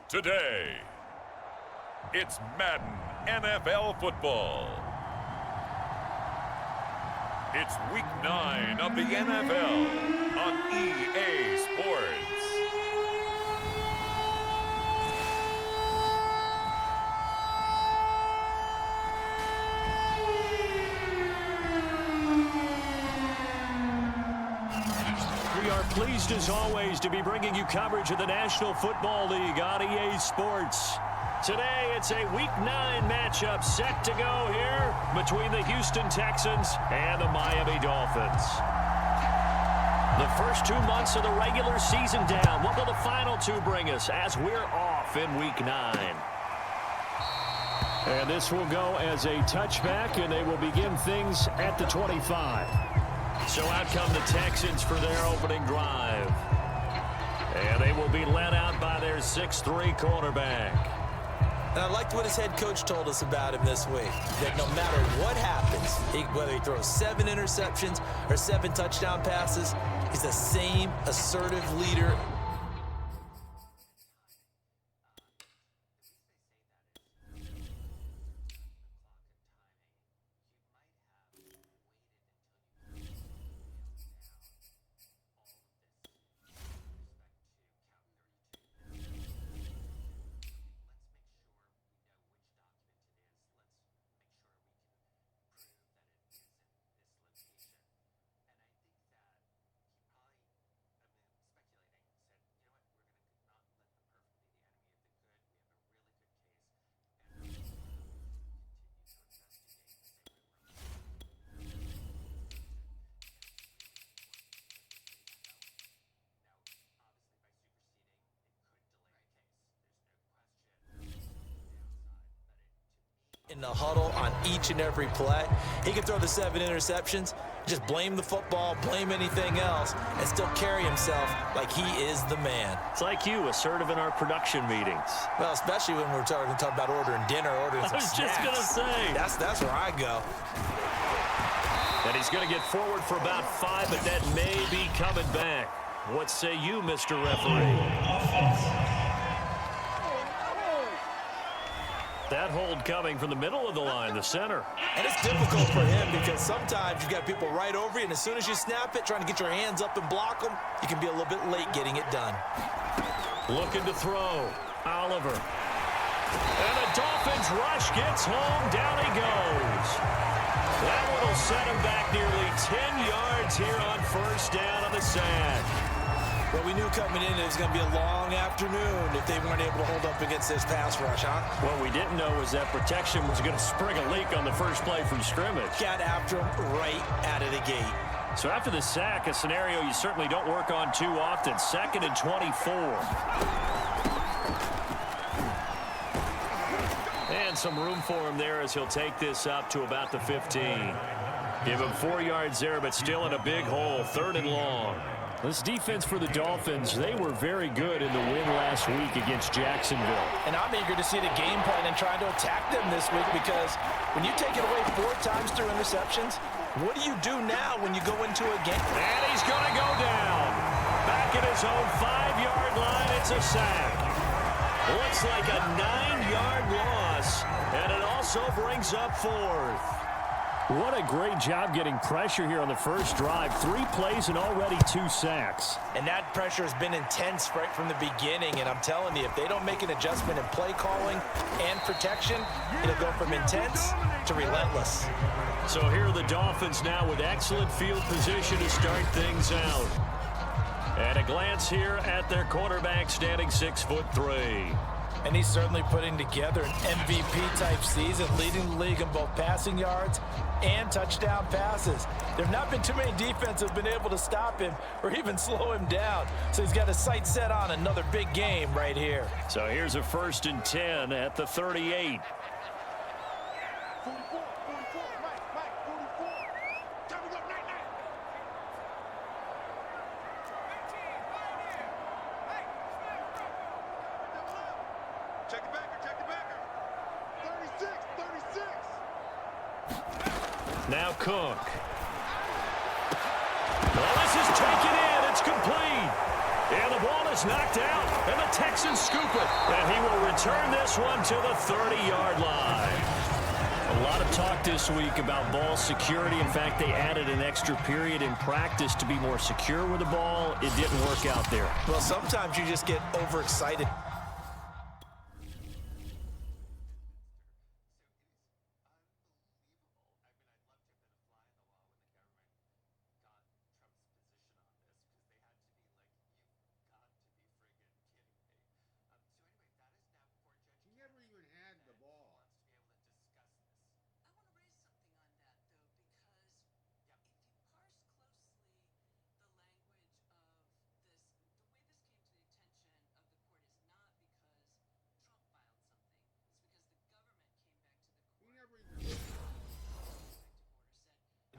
Today, it's Madden NFL football. It's Week 9 of the NFL on EA Sports. We are pleased as always to be bringing you coverage of the National Football League on EA Sports. Today, it's a Week 9 matchup set to go here between the Houston Texans and the Miami Dolphins. The first 2 months of the regular season down. What will the final two bring us as we're off in Week 9? And this will go as a touchback, and they will begin things at the 25. So out come the Texans for their opening drive. And they will be led out by their 6'3" quarterback. And I liked what his head coach told us about him this week, that no matter what happens, whether he throws 7 interceptions or 7 touchdown passes, he's the same assertive leader. In the huddle on each and every play. He can throw the 7 interceptions, just blame the football, blame anything else, and still carry himself like he is the man. It's like you, assertive in our production meetings. Well, especially when we're talking about ordering dinner, ordering some snacks. I was just going to say. That's where I go. And he's going to get forward for about 5, but that may be coming back. What say you, Mr. Referee? That hold coming from the middle of the line, the center. And it's difficult for him because sometimes you've got people right over you, and as soon as you snap it, trying to get your hands up and block them, you can be a little bit late getting it done. Looking to throw. Oliver. And the Dolphins rush gets home. Down he goes. That one will set him back nearly 10 yards here on first down on the sack. Well, we knew coming in it was going to be a long afternoon if they weren't able to hold up against this pass rush, huh? What we didn't know was that protection was going to spring a leak on the first play from scrimmage. Got after him right out of the gate. So after the sack, a scenario you certainly don't work on too often. 2nd and 24. And some room for him there as he'll take this up to about the 15. Give him 4 yards there, but still in a big hole. 3rd and long. This defense for the Dolphins, they were very good in the win last week against Jacksonville. And I'm eager to see the game plan and trying to attack them this week because when you take it away 4 times through interceptions, what do you do now when you go into a game? And he's going to go down. Back at his own 5-yard line, it's a sack. Looks like a 9-yard loss, and it also brings up 4th. What a great job getting pressure here on the first drive. 3 plays and already 2 sacks. And that pressure has been intense right from the beginning. And I'm telling you, if they don't make an adjustment in play calling and protection, it'll go from intense to relentless. So here are the Dolphins now with excellent field position to start things out. And a glance here at their quarterback standing 6'3". And he's certainly putting together an MVP-type season, leading the league in both passing yards and touchdown passes. There have not been too many defenses that have been able to stop him or even slow him down. So he's got his sights set on another big game right here. So here's a 1st and 10 at the 38. Check the backer. 36. Now Cook. Well, this is taken in. It's complete. And the ball is knocked out, and the Texans scoop it. And he will return this one to the 30-yard line. A lot of talk this week about ball security. In fact, they added an extra period in practice to be more secure with the ball. It didn't work out there. Well, sometimes you just get overexcited.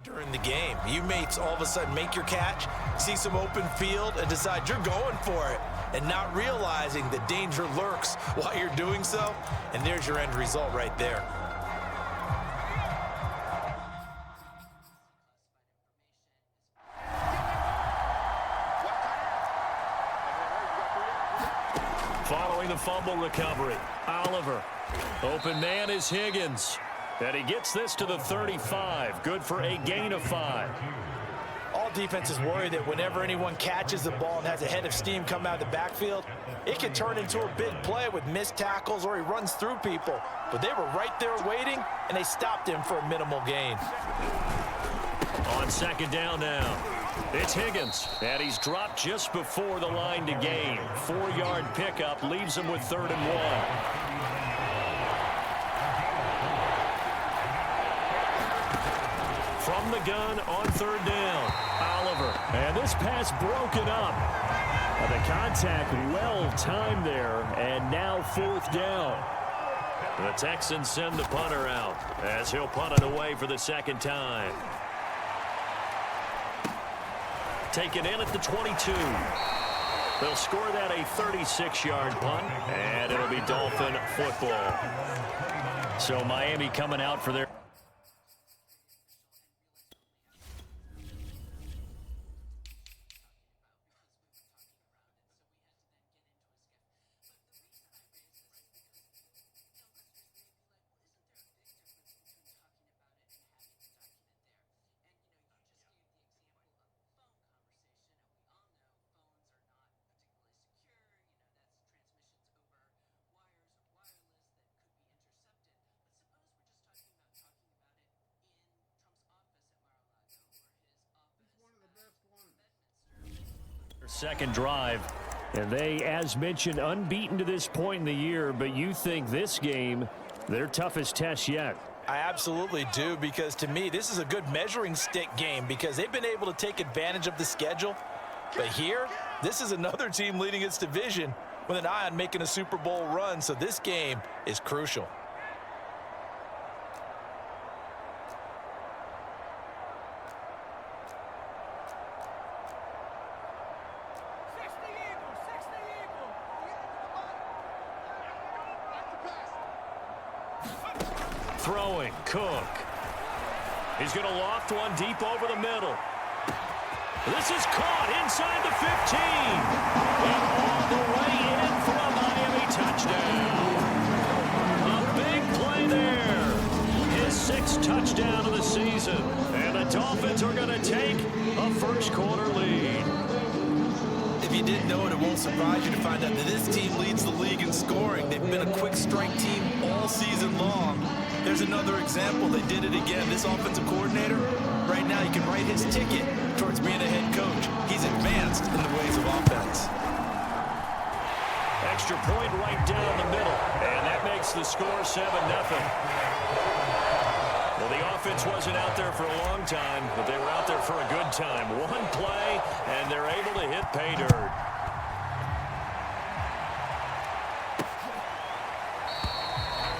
During the game, you mates all of a sudden make your catch, see some open field, and decide you're going for it, and not realizing the danger lurks while you're doing so, and there's your end result right there. Following the fumble recovery, Oliver. Open man is Higgins. And he gets this to the 35. Good for a gain of 5. All defenses worry that whenever anyone catches the ball and has a head of steam come out of the backfield, it can turn into a big play with missed tackles or he runs through people. But they were right there waiting, and they stopped him for a minimal gain. On second down now, it's Higgins. And he's dropped just before the line to gain. 4-yard pickup leaves him with 3rd and 1. From the gun on 3rd down, Oliver. And this pass broken up. The contact well timed there, and now 4th down. The Texans send the punter out as he'll punt it away for the 2nd time. Taken in at the 22. They'll score that a 36-yard punt, and it'll be Dolphin football. So Miami coming out for their... Second drive, and they, as mentioned, unbeaten to this point in the year, but you think this game, their toughest test yet. I absolutely do, because to me, this is a good measuring stick game because they've been able to take advantage of the schedule. But here, this is another team leading its division with an eye on making a Super Bowl run, so this game is crucial. Throwing, Cook. He's going to loft one deep over the middle. This is caught inside the 15. And all the way in for a Miami touchdown. A big play there. His 6th touchdown of the season. And the Dolphins are going to take a first-quarter lead. If you didn't know it, it won't surprise you to find out that this team leads the league in scoring. They've been a quick strike team all season long. There's another example. They did it again. This offensive coordinator, right now, you can write his ticket towards being a head coach. He's advanced in the ways of offense. Extra point right down the middle. And that makes the score 7-0. Well, the offense wasn't out there for a long time, but they were out there for a good time. One play, and they're able to hit pay dirt.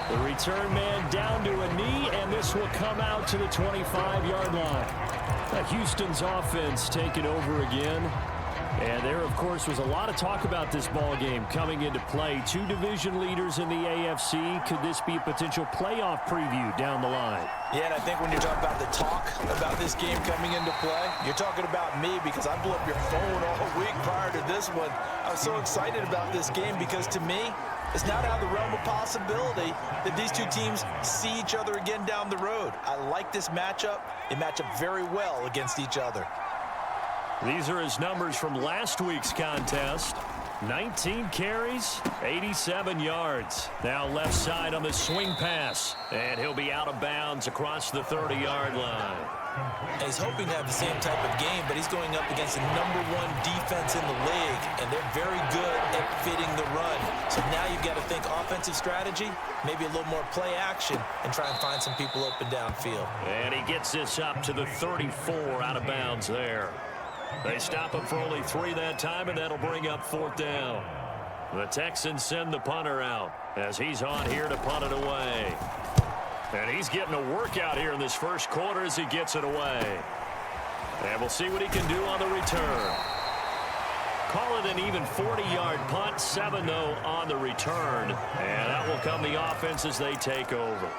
The return man down to a knee, and this will come out to the 25-yard line. Houston's offense taking over again. And there, of course, was a lot of talk about this ball game coming into play. Two division leaders in the AFC. Could this be a potential playoff preview down the line? Yeah, and I think when you're talking about the talk about this game coming into play, you're talking about me because I blew up your phone all week prior to this one. I was so excited about this game because to me, it's not out of the realm of possibility that these two teams see each other again down the road. I like this matchup. They match up very well against each other. These are his numbers from last week's contest. 19 carries, 87 yards. Now left side on the swing pass. And he'll be out of bounds across the 30-yard line. And he's hoping to have the same type of game, but he's going up against the #1 defense in the league, and they're very good at fitting the run. So now you've got to think offensive strategy, maybe a little more play action, and try and find some people open downfield. And he gets this up to the 34 out of bounds there. They stop him for only 3 that time, and that'll bring up 4th down. The Texans send the punter out as he's on here to punt it away. And he's getting a workout here in this first quarter as he gets it away. And we'll see what he can do on the return. Call it an even 40-yard punt, 7 though on the return. And that will come the offense as they take over.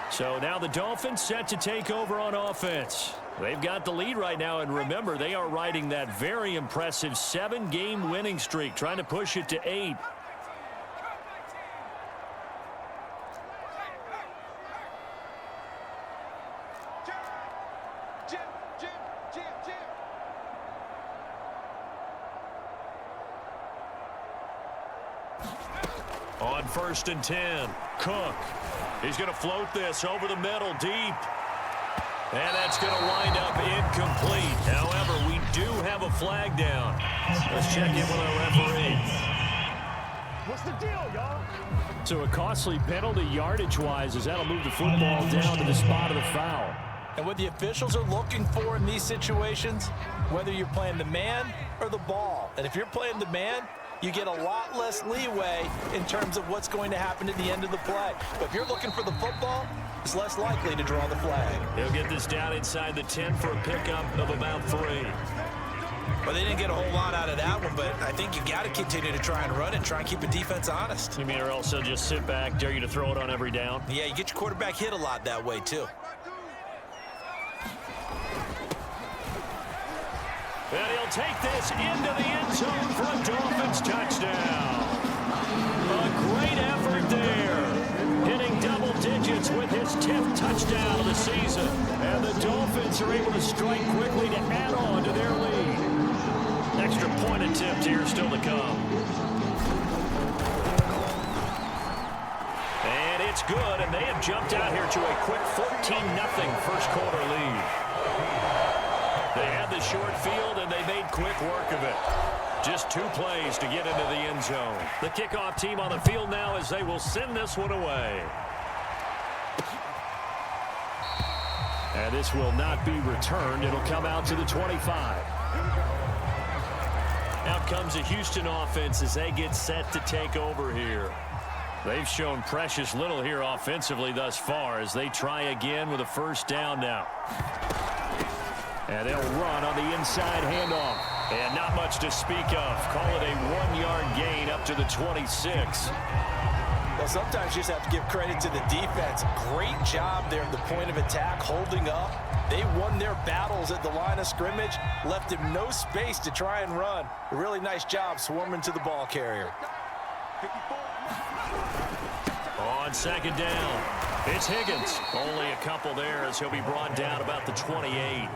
So now the Dolphins set to take over on offense. They've got the lead right now, and remember, they are riding that very impressive 7-game winning streak, trying to push it to 8. On 1st and 10, Cook. He's going to float this over the middle, deep. And that's going to wind up incomplete. However, we do have a flag down. Let's check in with our referee. What's the deal, y'all? So a costly penalty yardage-wise as that'll move the football down to the spot of the foul. And what the officials are looking for in these situations, whether you're playing the man or the ball. And if you're playing the man, you get a lot less leeway in terms of what's going to happen at the end of the play. But if you're looking for the football, it's less likely to draw the flag. He'll get this down inside the 10 for a pickup of about 3. Well, they didn't get a whole lot out of that one, but I think you got to continue to try and run and try and keep the defense honest. You mean or else they'll just sit back, dare you to throw it on every down? Yeah, you get your quarterback hit a lot that way, too. And he'll take this into the end zone for a Dolphins touchdown. A great effort there. Hitting double digits with his 10th touchdown of the season. And the Dolphins are able to strike quickly to add on to their lead. Extra point attempt here still to come. And it's good, and they have jumped out here to a quick 14-0 first quarter lead. They had the short field, and they made quick work of it. Just 2 plays to get into the end zone. The kickoff team on the field now as they will send this one away. And this will not be returned. It'll come out to the 25. Out comes the Houston offense as they get set to take over here. They've shown precious little here offensively thus far as they try again with a first down now. And they'll run on the inside handoff. And not much to speak of. Call it a 1-yard gain up to the 26. Well, sometimes you just have to give credit to the defense. Great job there at the point of attack, holding up. They won their battles at the line of scrimmage, left him no space to try and run. A really nice job swarming to the ball carrier. On second down, it's Higgins. Only a couple there as he'll be brought down about the 28.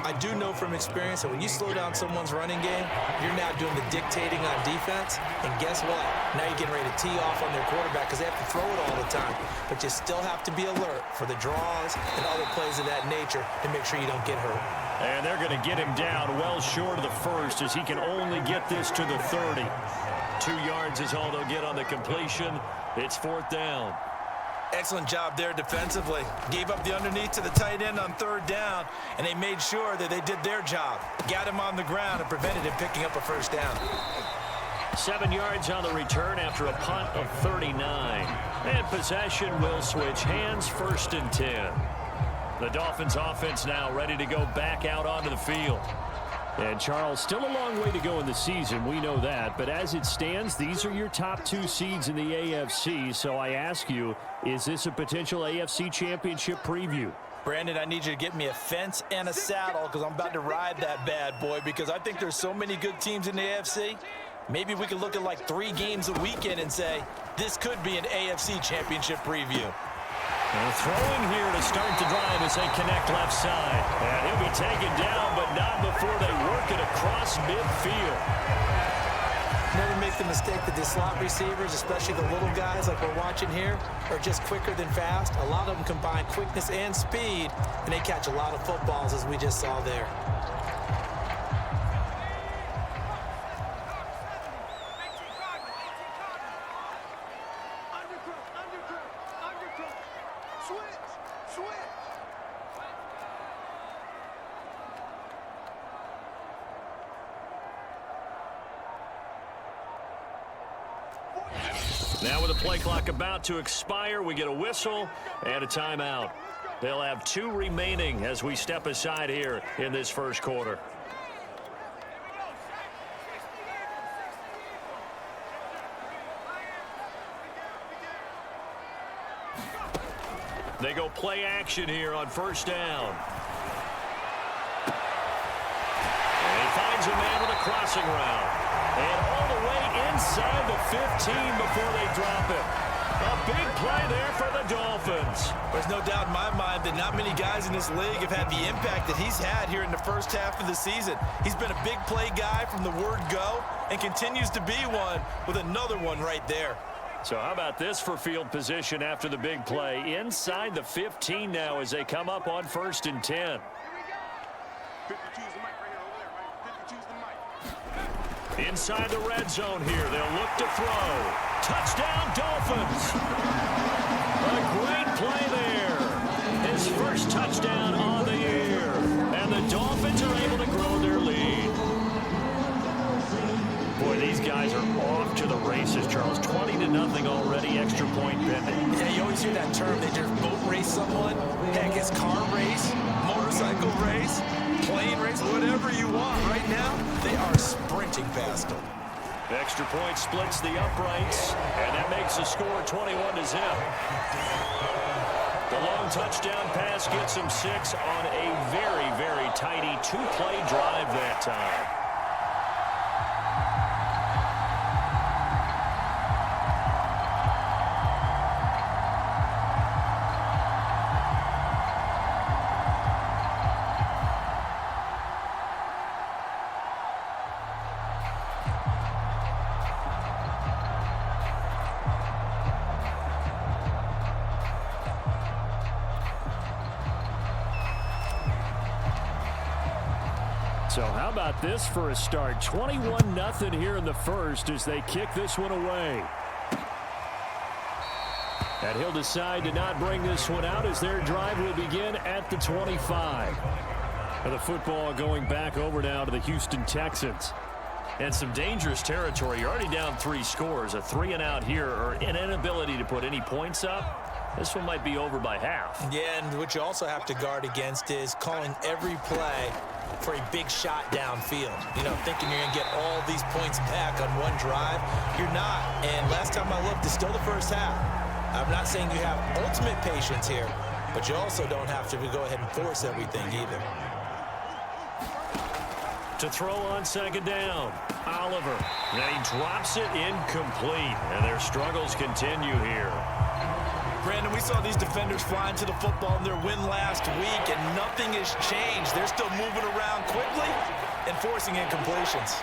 I do know from experience that when you slow down someone's running game, you're now doing the dictating on defense. And guess what? Now you're getting ready to tee off on their quarterback because they have to throw it all the time. But you still have to be alert for the draws and other plays of that nature to make sure you don't get hurt. And they're going to get him down well short of the first as he can only get this to the 30. 2 yards is all they'll get on the completion. It's 4th down. Excellent job there defensively. Gave up the underneath to the tight end on 3rd down, and they made sure that they did their job. Got him on the ground and prevented him picking up a first down. 7 yards on the return after a punt of 39. And possession will switch hands, 1st and 10. The Dolphins offense now ready to go back out onto the field. And Charles, still a long way to go in the season, we know that. But as it stands, these are your top two seeds in the AFC. So I ask you, is this a potential AFC championship preview? Brandon, I need you to get me a fence and a saddle because I'm about to ride that bad boy because I think there's so many good teams in the AFC. Maybe we could look at like 3 games a weekend and say, this could be an AFC championship preview. And throwing here to start the drive as they connect left side. And he'll be taken down, but not before they work it across midfield. Never make the mistake that the slot receivers, especially the little guys like we're watching here, are just quicker than fast. A lot of them combine quickness and speed, and they catch a lot of footballs, as we just saw there. Now with the play clock about to expire, we get a whistle and a timeout. They'll have 2 remaining as we step aside here in this first quarter. They go play action here on first down. And he finds a man with a crossing route. And all the way inside the 15 before they drop it. A big play there for the Dolphins. There's no doubt in my mind that not many guys in this league have had the impact that he's had here in the first half of the season. He's been a big play guy from the word go and continues to be one with another one right there. So how about this for field position after the big play? Inside the 15 now as they come up on 1st and 10. 52's the mic right here, over there, right? 52's the mic. Inside the red zone here. They'll look to throw. Touchdown, Dolphins. A great play there. His first touchdown on the year. And the Dolphins are able to grow their lead. Boy, these guys are off to the races, Charles. 20-0 already, extra point pending. Yeah, you always hear that term. They just boat race someone. Heck, it's car race, motorcycle race, plane race, whatever you want. Right now, they are sprinting past them. Extra point splits the uprights, and that makes the score 21-0. The long touchdown pass gets him 6 on a very, very tidy 2-play drive that time. So how about this for a start? 21-0 here in the first as they kick this one away. And he'll decide to not bring this one out as their drive will begin at the 25. And the football going back over now to the Houston Texans. And some dangerous territory. You're already down 3 scores. A 3-and-out here or an inability to put any points up. This one might be over by half. Yeah, and what you also have to guard against is calling every play for a big shot downfield. You know, thinking you're going to get all these points back on one drive. You're not. And last time I looked, it's still the first half. I'm not saying you have ultimate patience here, but you also don't have to go ahead and force everything either. To throw on 2nd down, Oliver. And he drops it incomplete. And their struggles continue here. Brandon, we saw these defenders flying to the football in their win last week, and nothing has changed. They're still moving around quickly and forcing incompletions.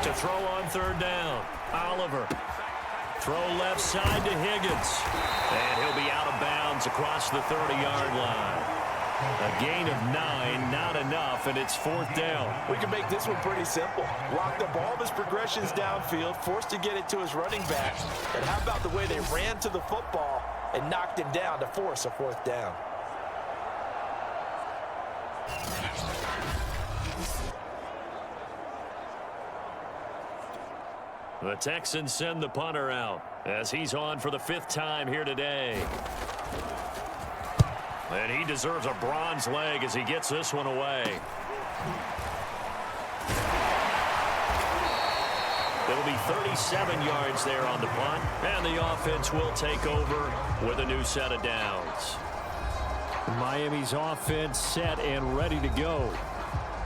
To throw on 3rd down, Oliver. Throw left side to Higgins. And he'll be out of bounds across the 30-yard line. A gain of 9, not enough, and it's 4th down. We can make this one pretty simple. Locked up all of his progressions downfield, forced to get it to his running back. And how about the way they ran to the football and knocked him down to force a 4th down? The Texans send the punter out as he's on for the 5th time here today. And he deserves a bronze leg as he gets this one away. It'll be 37 yards there on the punt, and the offense will take over with a new set of downs. Miami's offense set and ready to go.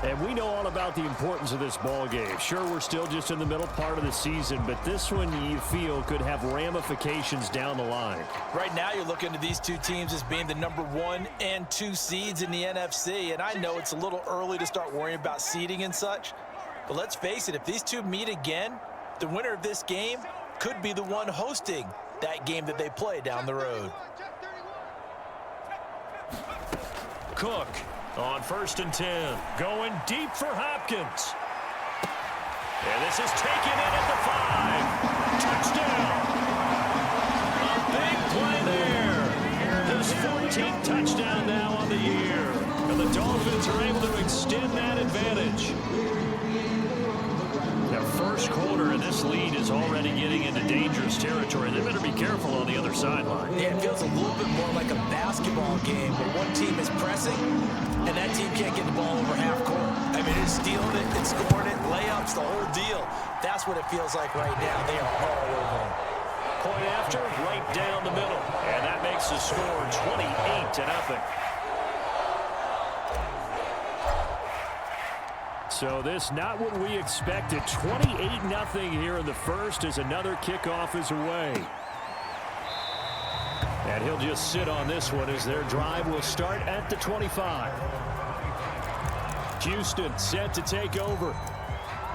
And we know all about the importance of this ball game. Sure, we're still just in the middle part of the season, but this one you feel could have ramifications down the line. Right now you're looking at these two teams as being the number 1 and 2 seeds in the NFC, and I know it's a little early to start worrying about seeding and such, but let's face it, if these two meet again, the winner of this game could be the one hosting that game that they play down the road. Cook on 1st and 10. Going deep for Hopkins. And this is taken in at the 5. Touchdown. A big play there. His 14th touchdown now on the year. And the Dolphins are able to extend that advantage. Their first quarter in this lead is already getting into dangerous territory. They better be careful on the other sideline. Yeah, it feels a little bit more like a basketball game where one team is pressing and that team can't get the ball over half court. I mean, it's stealing it, it's scoring it, layups, the whole deal. That's what it feels like right now. They are all over them. Point after, right down the middle. And that makes the score 28-0. So this not what we expected. 28-0 here in the first as another kickoff is away. And he'll just sit on this one as their drive will start at the 25. Houston set to take over.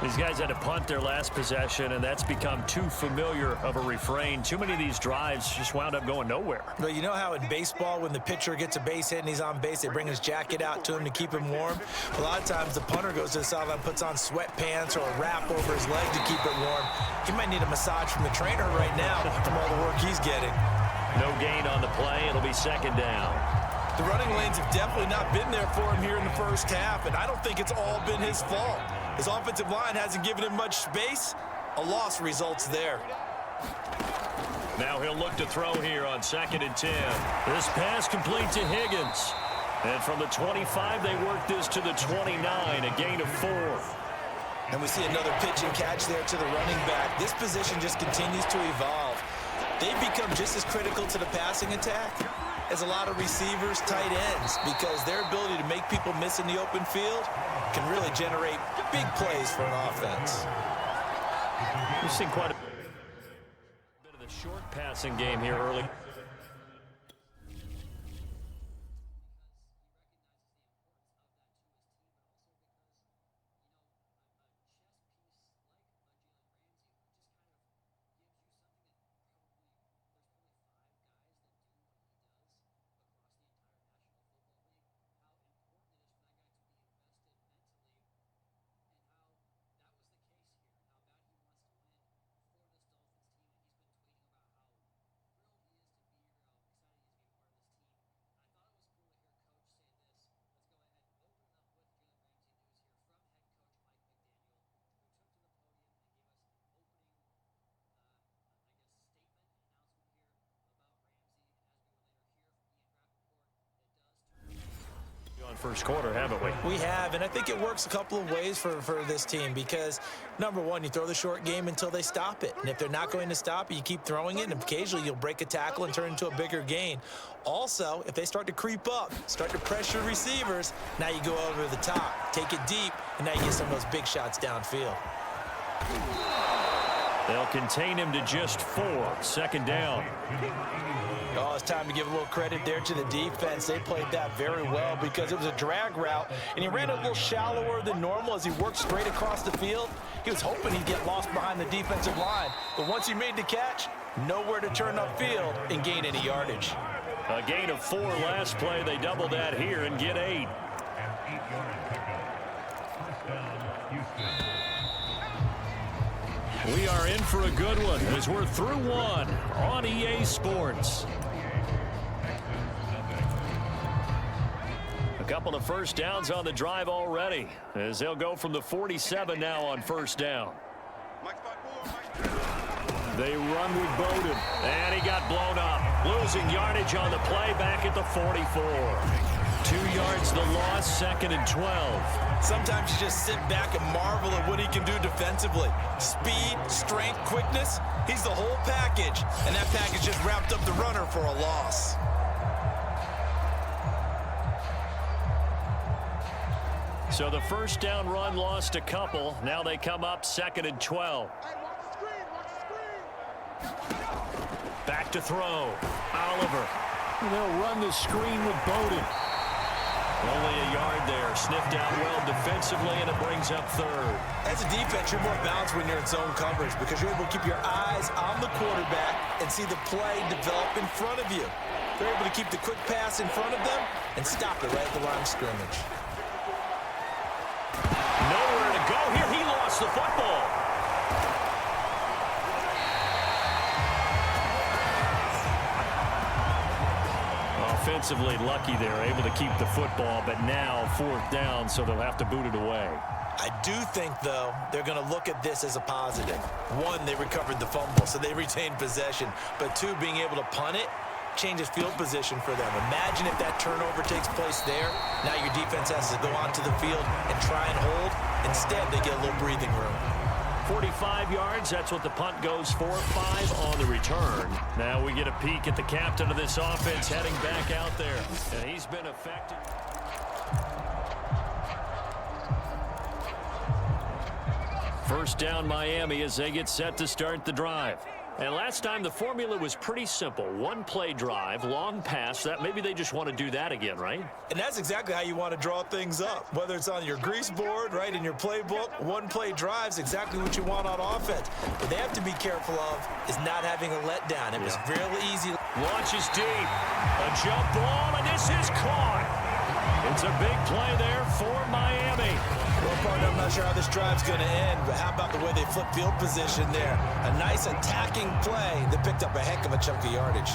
These guys had to punt their last possession, and that's become too familiar of a refrain. Too many of these drives just wound up going nowhere. Well, you know how in baseball when the pitcher gets a base hit and he's on base, they bring his jacket out to him to keep him warm? A lot of times the punter goes to the sideline, puts on sweatpants or a wrap over his leg to keep it warm. He might need a massage from the trainer right now from all the work he's getting. No gain on the play. It'll be 2nd down. The running lanes have definitely not been there for him here in the first half, and I don't think it's all been his fault. His offensive line hasn't given him much space. A loss results there. Now he'll look to throw here on 2nd and 10. This pass complete to Higgins. And from the 25, they work this to the 29, a gain of 4. And we see another pitch and catch there to the running back. This position just continues to evolve. They've become just as critical to the passing attack as a lot of receivers, tight ends, because their ability to make people miss in the open field can really generate big plays for an offense. We've seen quite a bit of the short passing game here early. First quarter, haven't we? We have, and I think it works a couple of ways for this team because, number one, you throw the short game until they stop it. And if they're not going to stop it, you keep throwing it, and occasionally you'll break a tackle and turn into a bigger gain. Also, if they start to creep up, start to pressure receivers, now you go over the top, take it deep, and now you get some of those big shots downfield. They'll contain him to just 4. 2nd down. Oh, it's time to give a little credit there to the defense. They played that very well because it was a drag route, and he ran a little shallower than normal as he worked straight across the field. He was hoping he'd get lost behind the defensive line, but once he made the catch, nowhere to turn upfield and gain any yardage. A gain of 4 last play. They double that here and get 8. We are in for a good one as we're through one on EA Sports. A couple of first downs on the drive already as they'll go from the 47 now on 1st down. Mike spot 4, Mike. They run with Bowden. And he got blown up. Losing yardage on the play back at the 44. 2 yards the loss, 2nd and 12. Sometimes you just sit back and marvel at what he can do defensively. Speed, strength, quickness. He's the whole package. And that package just wrapped up the runner for a loss. So the first down run lost a couple. Now they come up 2nd and 12. Back to throw. Oliver. And they'll run the screen with Bowden. Only a yard there. Sniffed out well defensively, and it brings up 3rd. As a defense, you're more balanced when you're in zone coverage because you're able to keep your eyes on the quarterback and see the play develop in front of you. They're able to keep the quick pass in front of them and stop it right at the line of scrimmage. Nowhere to go here. He lost the football. Offensively lucky they're able to keep the football, but now 4th down, so they'll have to boot it away. I do think, though, they're going to look at this as a positive. 1, they recovered the fumble, so they retained possession. But 2, being able to punt it changes field position for them. Imagine if that turnover takes place there. Now your defense has to go onto the field and try and hold. Instead, they get a little breathing room. 45 yards, that's what the punt goes for. 5 on the return. Now we get a peek at the captain of this offense heading back out there. And he's been effective. First down Miami as they get set to start the drive. And last time the formula was pretty simple. 1-play drive, long pass. That maybe they just want to do that again, right? And that's exactly how you want to draw things up. Whether it's on your grease board, right, in your playbook, 1-play drive's exactly what you want on offense. What they have to be careful of is not having a letdown. It was real easy. Launches deep. A jump ball, and this is caught. It's a big play there for Miami. Well, partner, I'm not sure how this drive's going to end, but how about the way they flip field position there? A nice attacking play that picked up a heck of a chunk of yardage.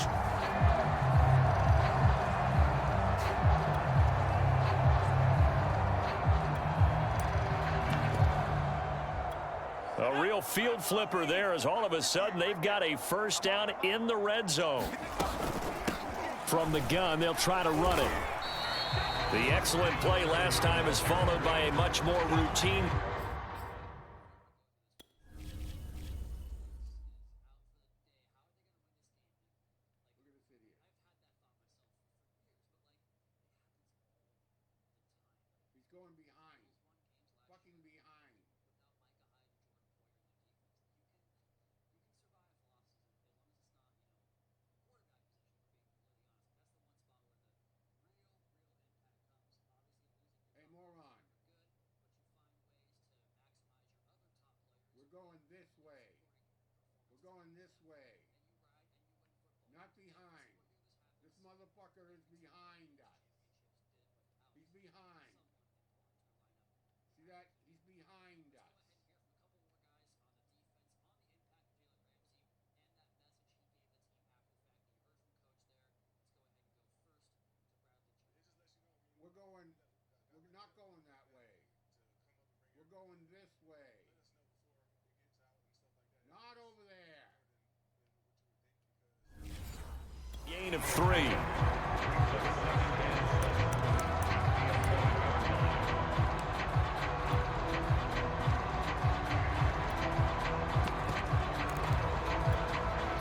A real field flipper there as all of a sudden they've got a first down in the red zone. From the gun, they'll try to run it. The excellent play last time is followed by a much more routine. He's going behind, fucking behind. Moron. We're going this way. We're going this way. Not behind. This motherfucker is behind us. He's behind. See that? He's behind us. We're not going that way. We're going this way. Not over there. Gain of 3.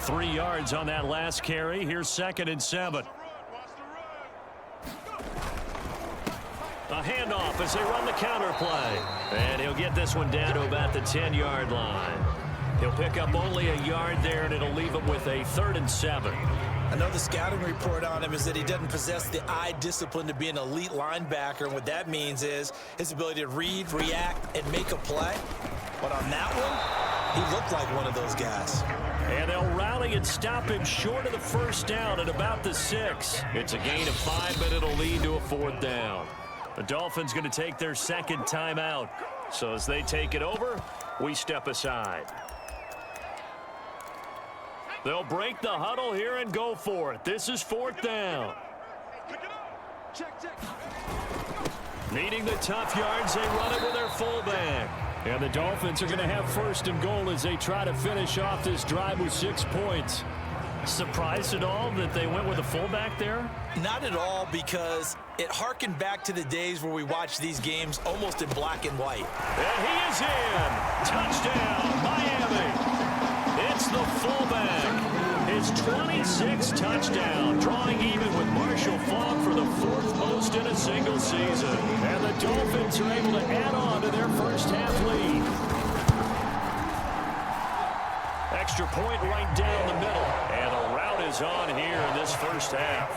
Three yards on that last carry. Here's 2nd and 7. A handoff as they run the counter play. And he'll get this one down to about the 10-yard line. He'll pick up only a yard there, and it'll leave him with a 3rd and 7. Another scouting report on him is that he doesn't possess the eye discipline to be an elite linebacker. And what that means is his ability to read, react, and make a play. But on that one, he looked like one of those guys. And they'll rally and stop him short of the first down at about the 6. It's a gain of 5, but it'll lead to a 4th down. The Dolphins going to take their 2nd timeout. So as they take it over, we step aside. They'll break the huddle here and go for it. This is 4th down. Needing the tough yards, they run it with their fullback. And the Dolphins are going to have first and goal as they try to finish off this drive with 6 points. Surprised at all that they went with a fullback there? Not at all, because it harkened back to the days where we watched these games almost in black and white. And he is in. Touchdown, Miami. It's the fullback. His 26th touchdown, drawing even with Marshall Faulk for the 4th most in a single season. And the Dolphins are able to add on to their first half lead. Extra point right down the middle. And the route is on here in this first half.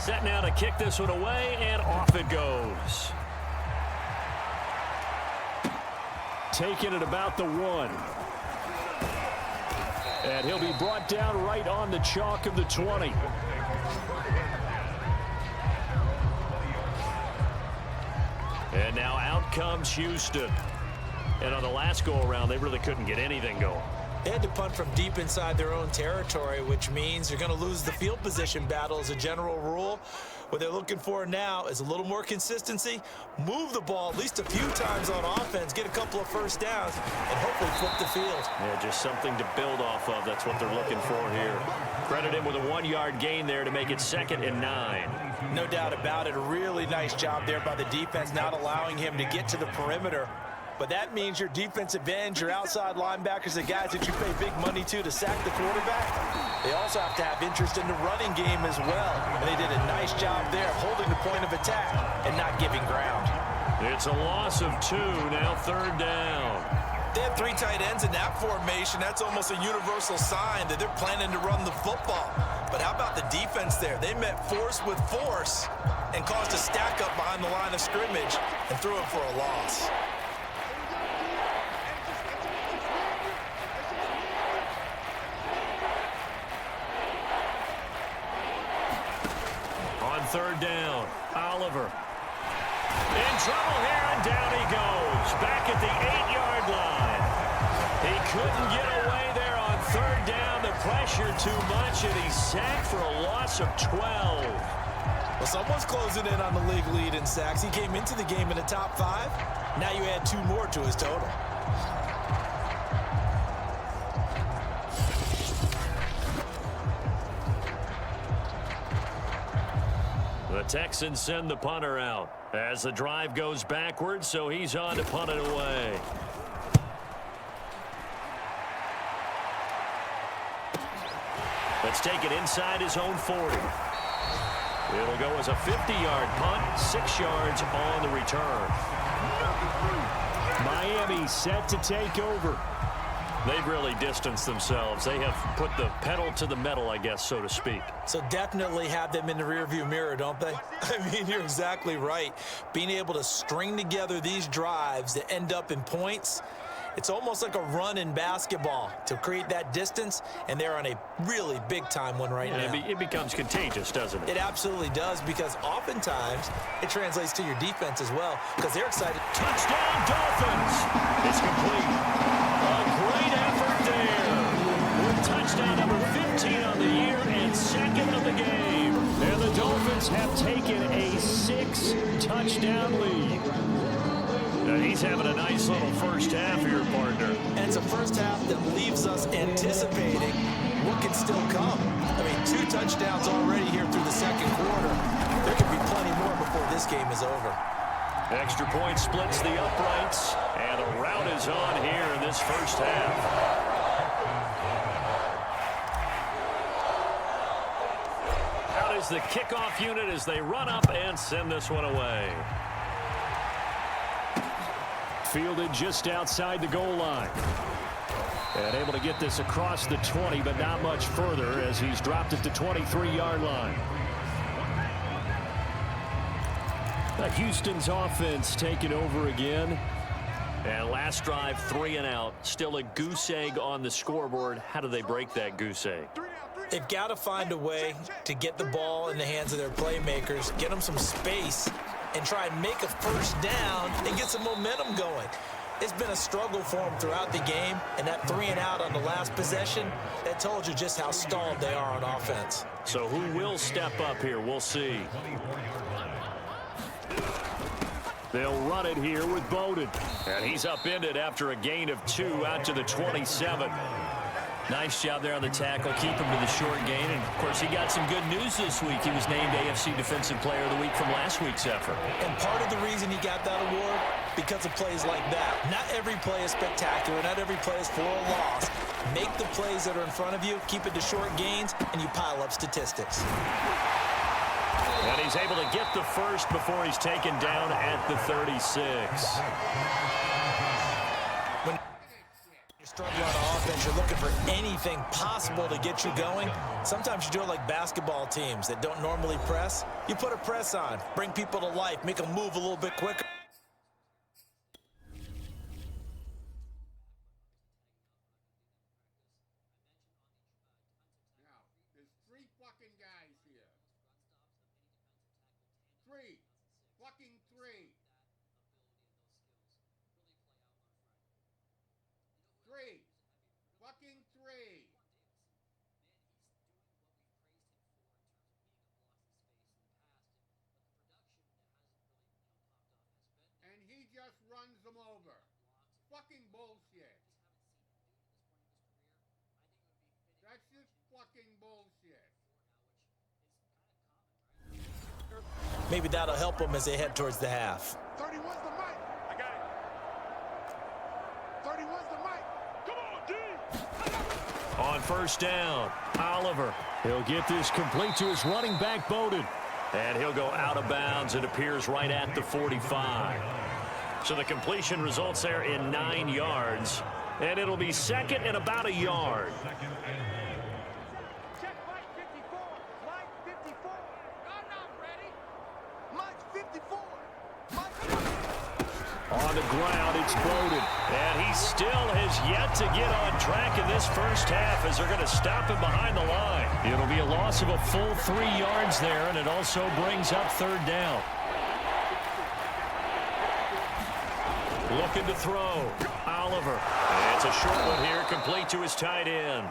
Set now to kick this one away, and off it goes. Taking it about the 1. And he'll be brought down right on the chalk of the 20. And now out comes Houston. And on the last go-around, they really couldn't get anything going. They had to punt from deep inside their own territory, which means you're going to lose the field position battle as a general rule. What they're looking for now is a little more consistency, move the ball at least a few times on offense, get a couple of first downs, and hopefully flip the field. Yeah, just something to build off of. That's what they're looking for here. Credit him with a 1-yard gain there to make it 2nd and 9. No doubt about it. A really nice job there by the defense, not allowing him to get to the perimeter. But that means your defensive ends, your outside linebackers, the guys that you pay big money to sack the quarterback, they also have to have interest in the running game as well. And they did a nice job there holding the point of attack and not giving ground. It's a loss of 2, now 3rd down. They have 3 tight ends in that formation. That's almost a universal sign that they're planning to run the football. But how about the defense there? They met force with force and caused a stack up behind the line of scrimmage and threw it for a loss. On 3rd down, Oliver. In trouble here, and down he goes. Back at the 8-yard line. He couldn't get away there on 3rd down. The pressure too much, and he's sacked for a loss of 12. Well, someone's closing in on the league lead in sacks. He came into the game in the top 5. Now you add 2 more to his total. The Texans send the punter out as the drive goes backwards, so he's on to punt it away. Let's take it inside his own 40. It'll go as a 50-yard punt, 6 yards on the return. Miami set to take over. They've really distanced themselves. They have put the pedal to the metal, I guess, so to speak. So definitely have them in the rearview mirror, don't they? I mean, you're exactly right. Being able to string together these drives that end up in points, it's almost like a run in basketball to create that distance, and they're on a really big-time one right now. It becomes contagious, doesn't it? It absolutely does, because oftentimes it translates to your defense as well, because they're excited. Touchdown, Dolphins! It's complete. A great effort there. With touchdown number 15 on the year and 2nd of the game. And the Dolphins have taken a 6-touchdown lead. Now he's having a nice little first half here, partner. And it's a first half that leaves us anticipating what can still come. I mean, 2 touchdowns already here through the 2nd quarter. There could be plenty more before this game is over. Extra point splits the uprights, and a route is on here in this first half. Out is the kickoff unit as they run up and send this one away. Fielded just outside the goal line. And able to get this across the 20, but not much further as he's dropped it to 23-yard line. Houston's offense taking over again. And last drive, 3 and out. Still a goose egg on the scoreboard. How do they break that goose egg? They've got to find a way to get the ball in the hands of their playmakers, get them some space, and try and make a first down and get some momentum going. It's been a struggle for them throughout the game, and that 3-and-out on the last possession, that told you just how stalled they are on offense. So who will step up here? We'll see. They'll run it here with Bowden. And he's upended after a gain of 2 out to the 27. Nice job there on the tackle. Keep him to the short gain. And, of course, he got some good news this week. He was named AFC Defensive Player of the Week from last week's effort. And part of the reason he got that award, because of plays like that. Not every play is spectacular. Not every play is for a loss. Make the plays that are in front of you, keep it to short gains, and you pile up statistics. And he's able to get the first before he's taken down at the 36. When you're struggling on offense, you're looking for anything possible to get you going. Sometimes you do it like basketball teams that don't normally press. You put a press on, bring people to life, make them move a little bit quicker. Just runs them over. Fucking bullshit. That's just fucking bullshit. Maybe that'll help them as they head towards the half. 31's the mic. I got it. 31's the mic. Come on, D. On first down, Oliver. He'll get this complete to his running back, Bowden. And he'll go out of bounds. It appears right at the 45. So the completion results there in 9 yards. And it'll be second and about a yard. Check Mike 54. Mike 54. I'm not ready. Mike 54. On the ground, it's Bowden. And he still has yet to get on track in this first half as they're going to stop him behind the line. It'll be a loss of a full 3 yards there, and it also brings up third down. Looking to throw. Oliver. It's a short one here, complete to his tight end.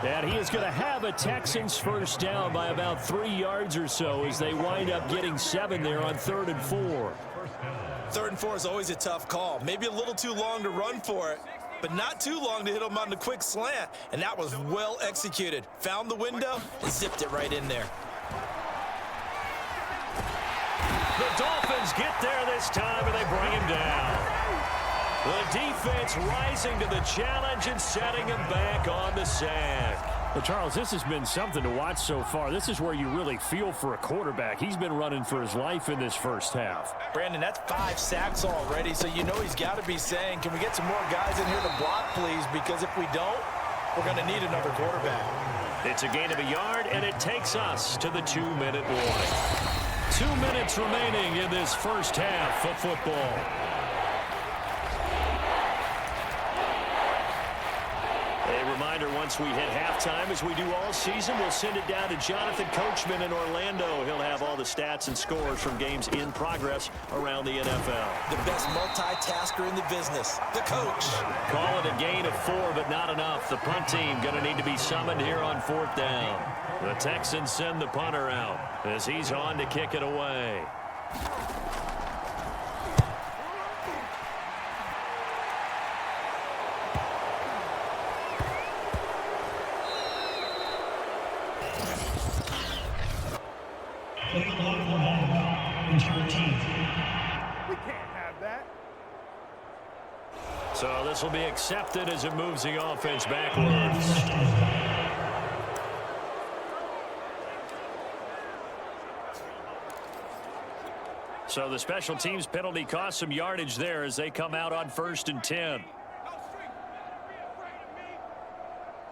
And he is going to have a Texans first down by about 3 yards or so as they wind up getting 7 there on 3rd and 4. 3rd and 4 is always a tough call. Maybe a little too long to run for it, but not too long to hit him on the quick slant. And that was well executed. Found the window and zipped it right in there. The Dolphins get there this time, and they bring him down. The defense rising to the challenge and setting him back on the sack. Well, Charles, this has been something to watch so far. This is where you really feel for a quarterback. He's been running for his life in this first half. Brandon, that's 5 sacks already, so you know he's got to be saying, can we get some more guys in here to block, please? Because if we don't, we're going to need another quarterback. It's a gain of a yard, and it takes us to the 2-minute warning. 2 minutes remaining in this first half of football. A reminder, once we hit halftime, as we do all season, we'll send it down to Jonathan Coachman in Orlando. He'll have all the stats and scores from games in progress around the NFL. The best multitasker in the business, the coach. Call it a gain of 4, but not enough. The punt team going to need to be summoned here on 4th down. The Texans send the punter out as he's on to kick it away. We can't have that. So this will be accepted as it moves the offense backwards. So the special teams penalty cost some yardage there as they come out on 1st and 10.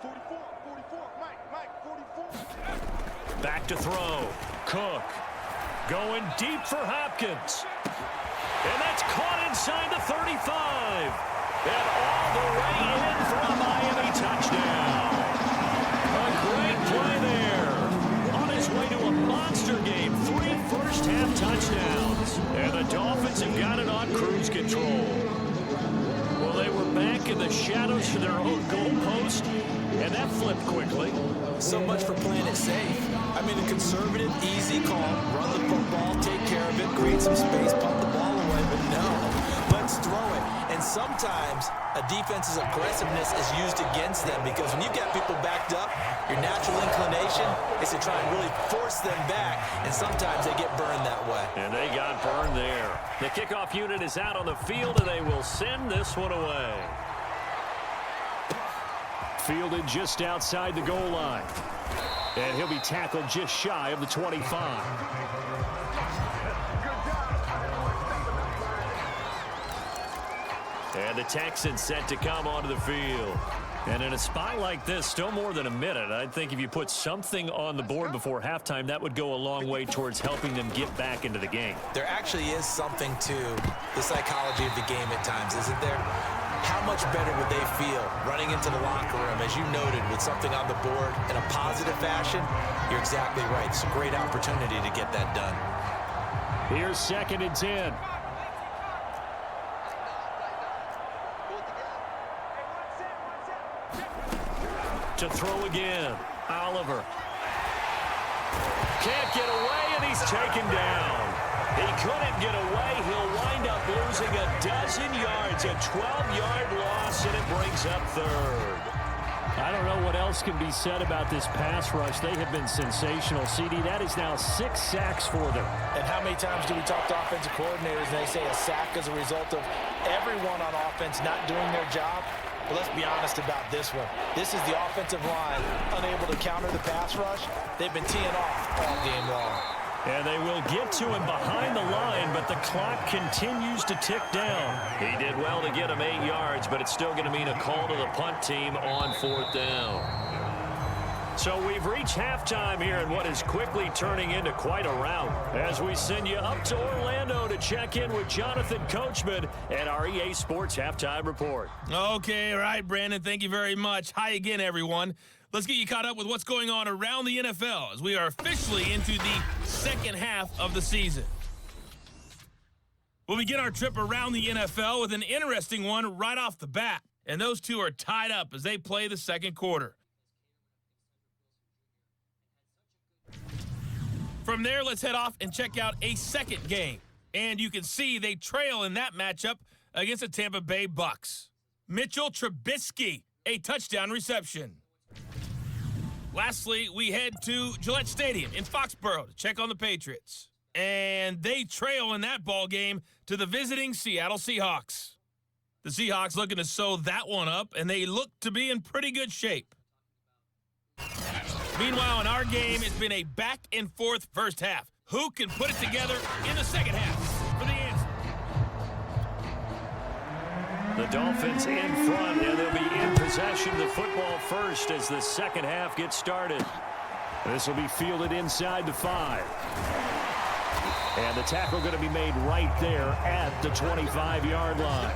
44, Mike, 44. Back to throw. Cook going deep for Hopkins. And that's caught inside the 35. And all the way in for a Miami touchdown. A great play there. On his way to a monster game. 3 first-half touchdowns. And the Dolphins have got it on cruise control. back in the shadows of their own goalpost, and that flipped quickly. So much for playing it safe. I mean, a conservative, easy call, run the football, take care of it, create some space, pump the ball away, but no, let's throw it. And sometimes a defense's aggressiveness is used against them because when you've got people backed up, your natural inclination is to try and really force them back, and sometimes they get burned that way. And they got burned there. The kickoff unit is out on the field, and they will send this one away. Fielded just outside the goal line. And he'll be tackled just shy of the 25. And the Texans set to come onto the field. And in a spot like this, still more than a minute, I think if you put something on the board before halftime, that would go a long way towards helping them get back into the game. There actually is something to the psychology of the game at times, isn't there? How much better would they feel running into the locker room, as you noted, with something on the board in a positive fashion? You're exactly right. It's a great opportunity to get that done. Here's 2nd and 10. To throw again. Oliver. Can't get away, and he's taken down. He couldn't get away. He'll wind up losing a dozen yards, a 12-yard loss, and it brings up 3rd. I don't know what else can be said about this pass rush. They have been sensational. CD, that is now 6 sacks for them. And how many times do we talk to offensive coordinators and they say a sack is a result of everyone on offense not doing their job? But let's be honest about this one. This is the offensive line unable to counter the pass rush. They've been teeing off all game long. And they will get to him behind the line, but the clock continues to tick down. He did well to get him 8 yards, but it's still going to mean a call to the punt team on 4th down. So we've reached halftime here in what is quickly turning into quite a rout as we send you up to Orlando to check in with Jonathan Coachman and our EA Sports Halftime Report. Okay, all right, Brandon, thank you very much. Hi again, everyone. Let's get you caught up with what's going on around the NFL as we are officially into the second half of the season. We'll begin our trip around the NFL with an interesting one right off the bat, and those two are tied up as they play the second quarter. From there, let's head off and check out a second game. And you can see they trail in that matchup against the Tampa Bay Bucks. Mitchell Trubisky, a touchdown reception. Lastly, we head to Gillette Stadium in Foxborough to check on the Patriots. And they trail in that ball game to the visiting Seattle Seahawks. The Seahawks looking to sew that one up, and they look to be in pretty good shape. Meanwhile, in our game, it's been a back-and-forth first half. Who can put it together in the second half? For the answer. The Dolphins in front, and they'll be in possession of the football first as the second half gets started. This will be fielded inside the 5. And the tackle going to be made right there at the 25-yard line.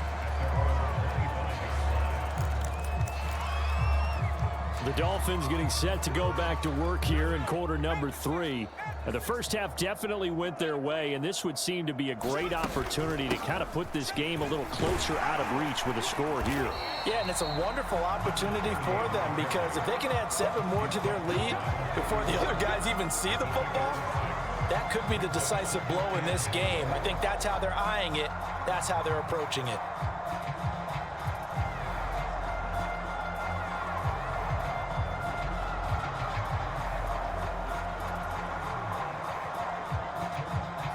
The Dolphins getting set to go back to work here in quarter number 3. And the first half definitely went their way, and this would seem to be a great opportunity to kind of put this game a little closer out of reach with a score here. Yeah, and it's a wonderful opportunity for them because if they can add 7 more to their lead before the other guys even see the football, that could be the decisive blow in this game. I think that's how they're eyeing it. That's how they're approaching it.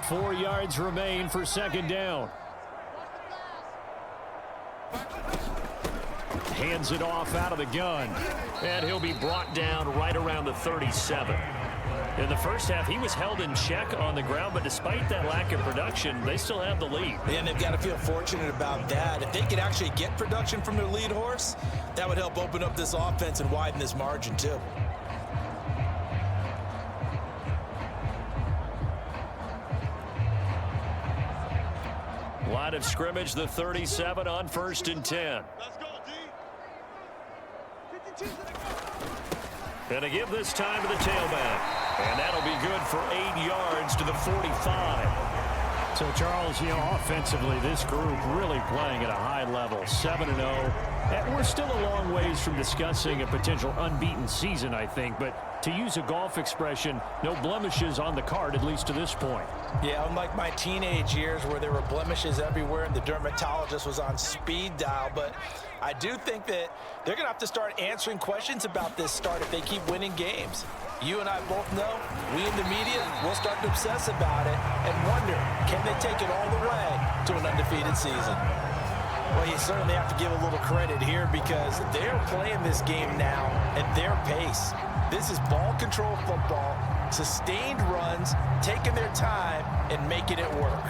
Four yards remain for second down. Hands it off out of the gun. And he'll be brought down right around the 37. In the first half, he was held in check on the ground, but despite that lack of production, they still have the lead. And they've got to feel fortunate about that. If they could actually get production from their lead horse, that would help open up this offense and widen this margin too. Line of scrimmage, the 37 on 1st and 10. Let's go, D. 52 to the go. And to give this time to the tailback. And that'll be good for 8 yards to the 45. So, Charles, offensively, this group really playing at a high level, 7-0. And we're still a long ways from discussing a potential unbeaten season, I think. But to use a golf expression, no blemishes on the card, at least to this point. Yeah, unlike my teenage years where there were blemishes everywhere and the dermatologist was on speed dial. But I do think that they're going to have to start answering questions about this start if they keep winning games. You and I both know, we in the media will start to obsess about it and wonder, can they take it all the way to an undefeated season? Well, you certainly have to give a little credit here because they're playing this game now at their pace. This is ball control football, sustained runs, taking their time and making it work.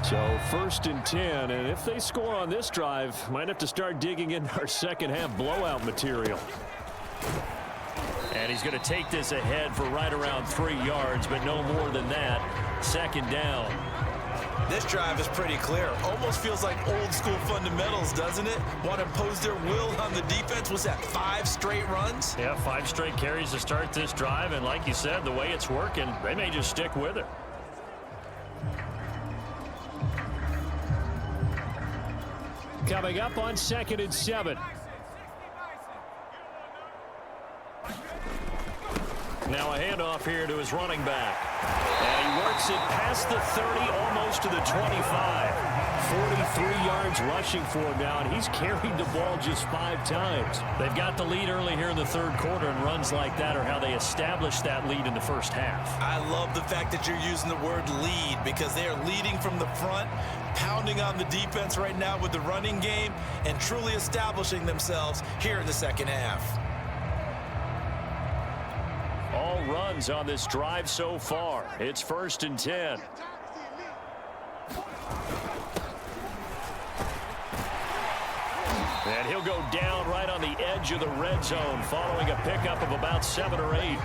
So 1st and 10, and if they score on this drive, might have to start digging into our second half blowout material. And he's going to take this ahead for right around 3 yards, but no more than that. 2nd down. This drive is pretty clear. Almost feels like old school fundamentals, doesn't it? Want to impose their will on the defense. Was that 5 straight runs? Yeah, 5 straight carries to start this drive. And like you said, the way it's working, they may just stick with it. Coming up on 2nd and 7. Now a handoff here to his running back. And he works it past the 30, almost to the 25. 43 yards rushing for him now, and he's carried the ball just 5 times. They've got the lead early here in the 3rd quarter, and runs like that are how they establish that lead in the first half. I love the fact that you're using the word lead because they are leading from the front, pounding on the defense right now with the running game, and truly establishing themselves here in the 2nd half. All runs on this drive so far. It's 1st and 10. And he'll go down right on the edge of the red zone following a pickup of about 7 or 8.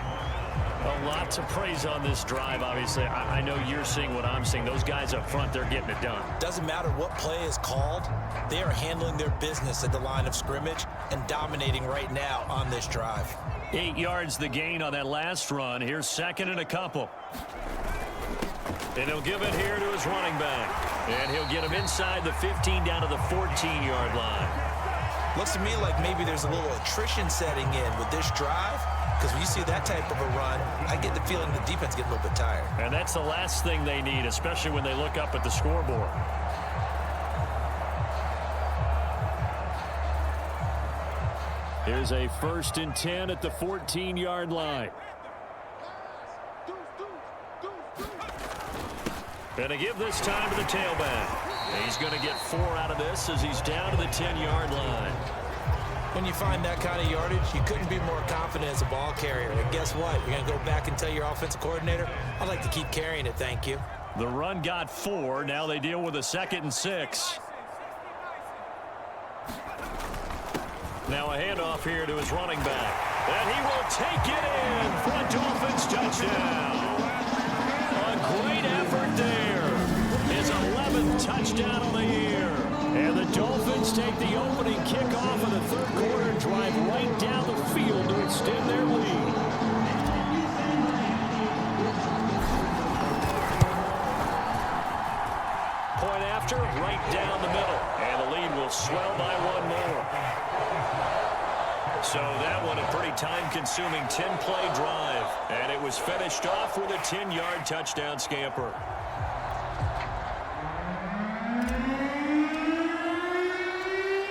A lot to praise on this drive, obviously. I know you're seeing what I'm seeing. Those guys up front, they're getting it done. Doesn't matter what play is called. They are handling their business at the line of scrimmage and dominating right now on this drive. 8 yards the gain on that last run. Here's 2nd and a couple. And he'll give it here to his running back. And he'll get him inside the 15 down to the 14-yard line. Looks to me like maybe there's a little attrition setting in with this drive. Because when you see that type of a run, I get the feeling the defense getting a little bit tired. And that's the last thing they need, especially when they look up at the scoreboard. Here's a 1st and 10 at the 14-yard line. And to give this time to the tailback. He's going to get 4 out of this as he's down to the 10-yard line. When you find that kind of yardage, you couldn't be more confident as a ball carrier. And guess what? You're going to go back and tell your offensive coordinator, I'd like to keep carrying it, thank you. The run got 4. Now they deal with a 2nd and 6. Now a handoff here to his running back. And he will take it in for a Dolphins touchdown. A great effort there. His 11th touchdown of the year. And the Dolphins take the opening kickoff of the 3rd quarter and drive right down the field to extend their lead. Point after, right down the middle. And the lead will swell by 1 more. So that one a pretty time-consuming 10-play drive. And it was finished off with a 10-yard touchdown scamper.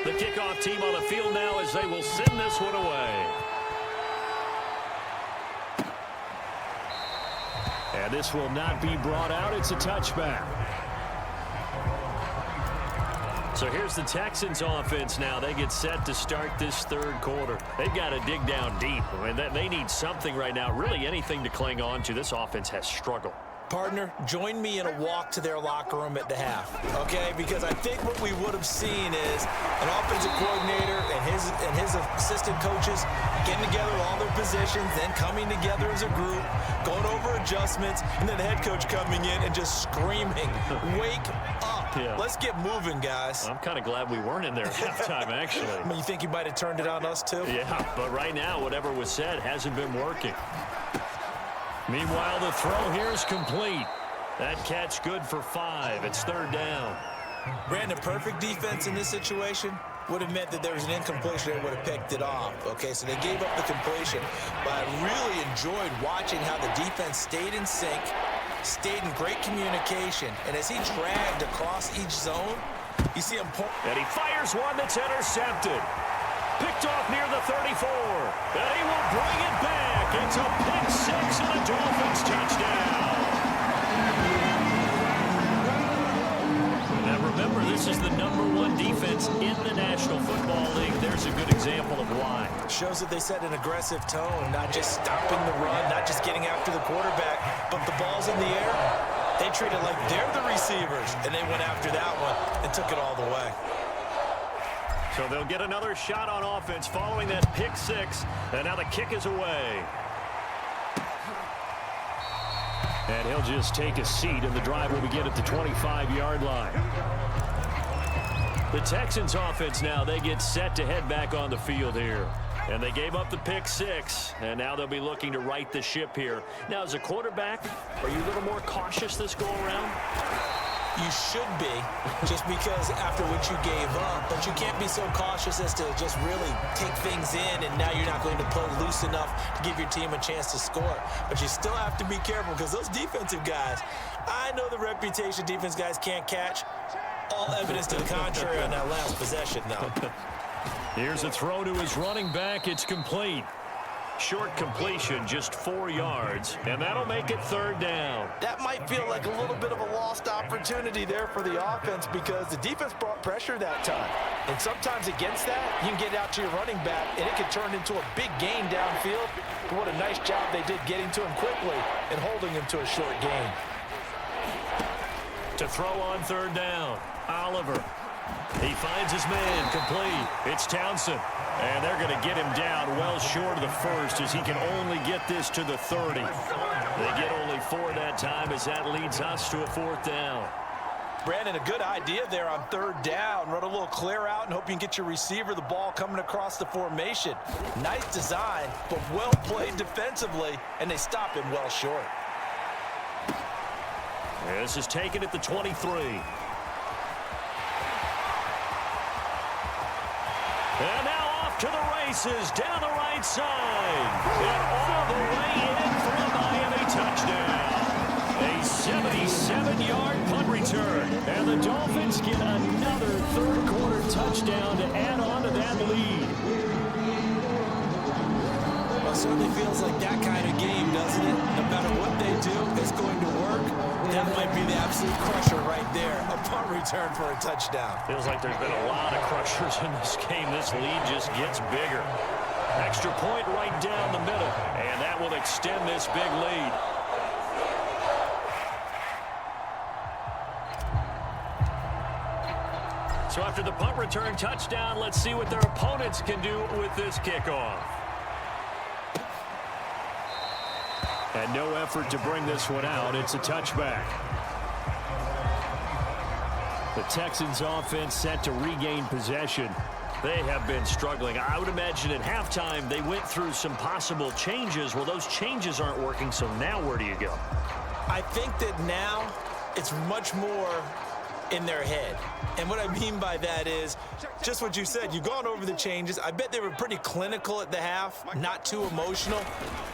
The kickoff team on the field now as they will send this one away. And this will not be brought out. It's a touchback. So here's the Texans offense now. They get set to start this 3rd quarter. They've got to dig down deep. I mean, they need something right now, really anything to cling on to. This offense has struggled. Partner, join me in a walk to their locker room at the half, okay? Because I think what we would have seen is an offensive coordinator and his assistant coaches getting together all their positions, then coming together as a group, going over adjustments, and then the head coach coming in and just screaming, wake up. Yeah. Let's get moving, guys. I'm kind of glad we weren't in there at halftime, actually. I mean, you think he might have turned it on us, too? Yeah, but right now, whatever was said hasn't been working. Meanwhile, the throw here is complete. That catch good for 5. It's 3rd down. Brandon, perfect defense in this situation would have meant that there was an incompletion. They would have picked it off. Okay, so they gave up the completion. But I really enjoyed watching how the defense stayed in sync, stayed in great communication. And as he dragged across each zone, you see him pull. And he fires one that's intercepted. Picked off near the 34. And he will bring it back. It's a pick 6 and a Dolphins touchdown. Now remember, this is the #1 defense in the National Football League. There's a good example of why. Shows that they set an aggressive tone, not just stopping the run, not just getting after the quarterback, but the ball's in the air. They treat it like they're the receivers, and they went after that one and took it all the way. So they'll get another shot on offense following that pick 6, and now the kick is away. And he'll just take a seat, and the drive will begin at the 25-yard line. The Texans offense now, they get set to head back on the field here. And they gave up the pick 6, and now they'll be looking to right the ship here. Now, as a quarterback, are you a little more cautious this go-around? You should be, just because after what you gave up, but you can't be so cautious as to just really take things in, and now you're not going to play loose enough to give your team a chance to score. But you still have to be careful, because those defensive guys, I know the reputation defense guys can't catch. All evidence to the contrary on that last possession, though. Here's a throw to his running back. It's complete. Short completion, just 4 yards, and that'll make it 3rd down. That might feel like a little bit of a lost opportunity there for the offense, because the defense brought pressure that time. And sometimes against that, you can get out to your running back, and it can turn into a big gain downfield. But what a nice job they did getting to him quickly and holding him to a short gain. To throw on 3rd down, Oliver. He finds his man, complete. It's Townsend. And they're going to get him down well short of the 1st, as he can only get this to the 30. They get only 4 that time, as that leads us to a 4th down. Brandon, a good idea there on 3rd down. Run a little clear out and hope you can get your receiver the ball coming across the formation. Nice design, but well played defensively, and they stop him well short. This is taken at the 23. And now off to the races down the right side. And all the way in for a Miami touchdown. A 77-yard punt return. And the Dolphins get another 3rd-quarter touchdown to add on to that lead. Well, it certainly feels like that kind of game, doesn't it? No matter what they do, it's going to work. That might be the absolute crusher right there. A punt return for a touchdown. Feels like there's been a lot of crushers in this game. This lead just gets bigger. Extra point right down the middle. And that will extend this big lead. So after the punt return touchdown, let's see what their opponents can do with this kickoff. And no effort to bring this one out. It's a touchback. The Texans offense set to regain possession. They have been struggling. I would imagine at halftime they went through some possible changes. Well, those changes aren't working, so now where do you go? I think that now it's much more in their head. And what I mean by that is just what you said. You've gone over the changes. I bet they were pretty clinical at the half, not too emotional.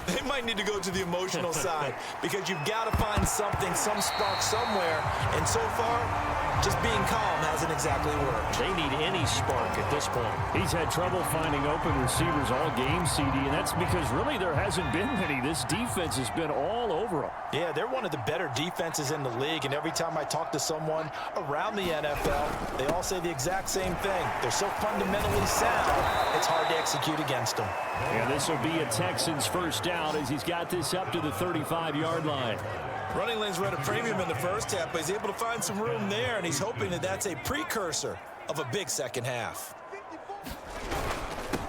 They might need to go to the emotional side, because you've got to find something, some spark somewhere. And so far, just being calm hasn't exactly worked. They need any spark at this point. He's had trouble finding open receivers all game, CD, and that's because really there hasn't been many. This defense has been all over them. Yeah, they're one of the better defenses in the league, and every time I talk to someone around the NFL, they all say the exact same thing. They're so fundamentally sound, it's hard to execute against them. And this will be a Texans 1st down, as he's got this up to the 35-yard line. Running lanes were at a premium in the first half, but he's able to find some room there, and he's hoping that that's a precursor of a big second half.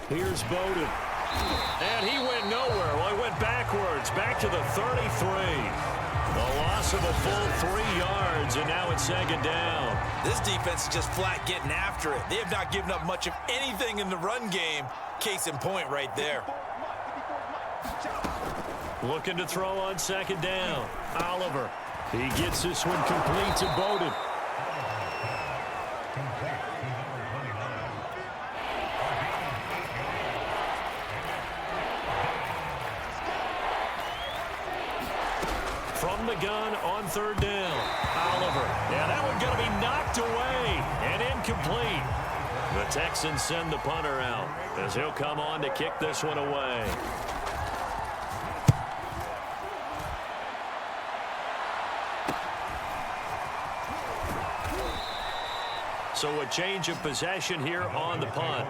Here's Bowden. And he went nowhere. Well, he went backwards, back to the 33. A loss of a full 3 yards, and now it's 2nd down. This defense is just flat getting after it. They have not given up much of anything in the run game. Case in point right there. Looking to throw on 2nd down. Oliver. He gets this one complete to Bowden. From the gun on third down. Oliver. Yeah, that one going to be knocked away and incomplete. The Texans send the punter out as he'll come on to kick this one away. So a change of possession here on the punt.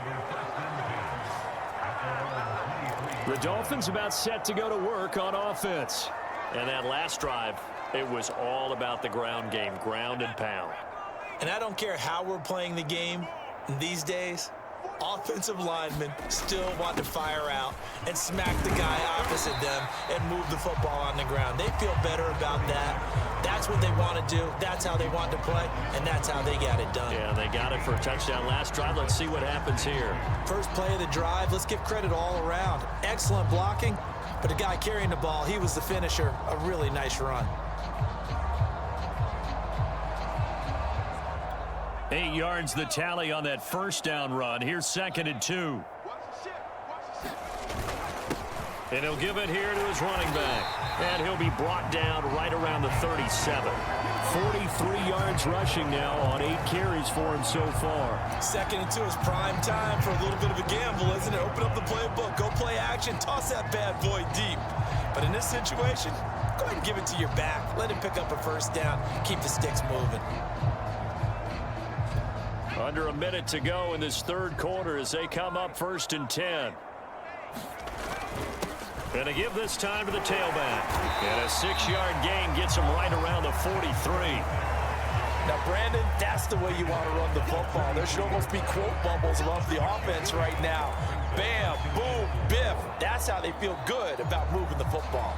The Dolphins about set to go to work on offense. And that last drive, it was all about the ground game, ground and pound. And I don't care how we're playing the game these days, offensive linemen still want to fire out and smack the guy opposite them and move the football on the ground. They feel better about that. That's what they want to do. That's how they want to play, and that's how they got it done. Yeah, they got it for a touchdown last drive. Let's see what happens here. First play of the drive, let's give credit all around. Excellent blocking, but the guy carrying the ball, he was the finisher. A really nice run. 8 yards the tally on that first down run. Here's 2nd and 2. And he'll give it here to his running back. And he'll be brought down right around the 37. 43 yards rushing now on 8 carries for him so far. 2nd and 2 is prime time for a little bit of a gamble, isn't it? Open up the playbook, go play action, toss that bad boy deep. But in this situation, go ahead and give it to your back. Let him pick up a first down, keep the sticks moving. Under a minute to go in this third quarter as they come up 1st and 10. And to give this time to the tailback. And a 6-yard gain gets him right around the 43. Now, Brandon, that's the way you want to run the football. There should almost be quote bubbles above the offense right now. Bam, boom, biff. That's how they feel good about moving the football.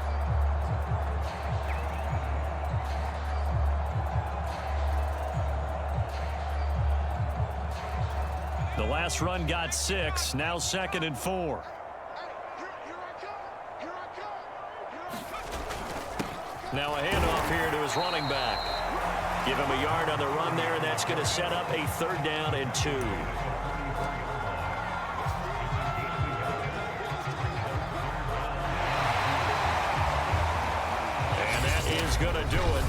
The last run got 6. Now 2nd and 4. Now a handoff here to his running back. Give him a yard on the run there, and that's going to set up a 3rd down and 2. And that is going to do it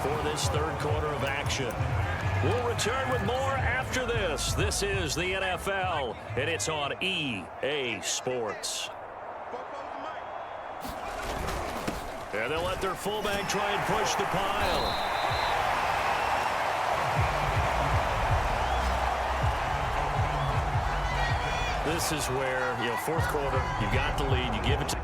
for this third quarter of action. We'll return with more after this. This is the NFL, and it's on EA Sports. And they'll let their fullback try and push the pile. This is where, fourth quarter, you got the lead, you give it to...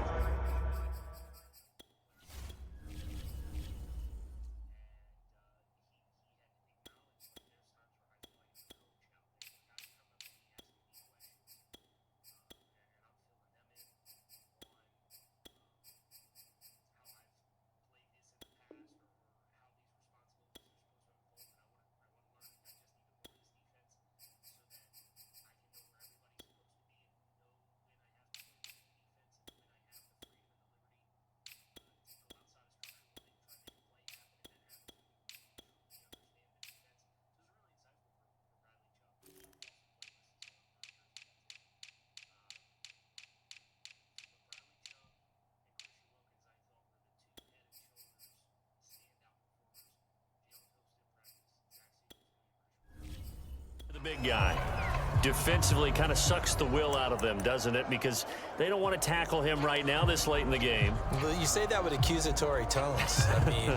The big guy defensively kind of sucks the will out of them, doesn't it? Because they don't want to tackle him right now this late in the game. Well, you say that with accusatory tones. I mean,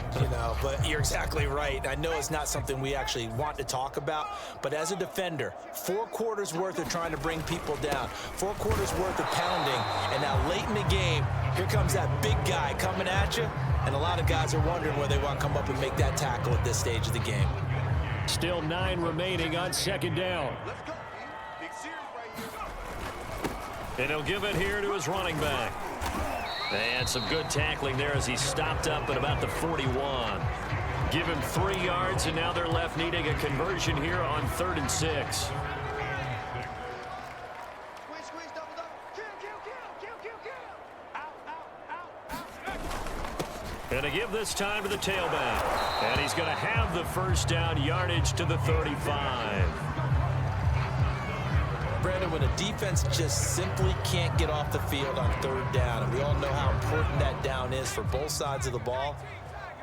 but you're exactly right. I know it's not something we actually want to talk about, but as a defender, 4 quarters worth of trying to bring people down, 4 quarters worth of pounding, and now late in the game, here comes that big guy coming at you, and a lot of guys are wondering where they want to come up and make that tackle at this stage of the game. Still 9 remaining on 2nd down. And he'll give it here to his running back. And some good tackling there as he stopped up at about the 41. Give him 3 yards, and now they're left needing a conversion here on 3rd and 6. Going to give this time to the tailback. And he's going to have the first down yardage to the 35. Brandon, when a defense just simply can't get off the field on third down, and we all know how important that down is for both sides of the ball,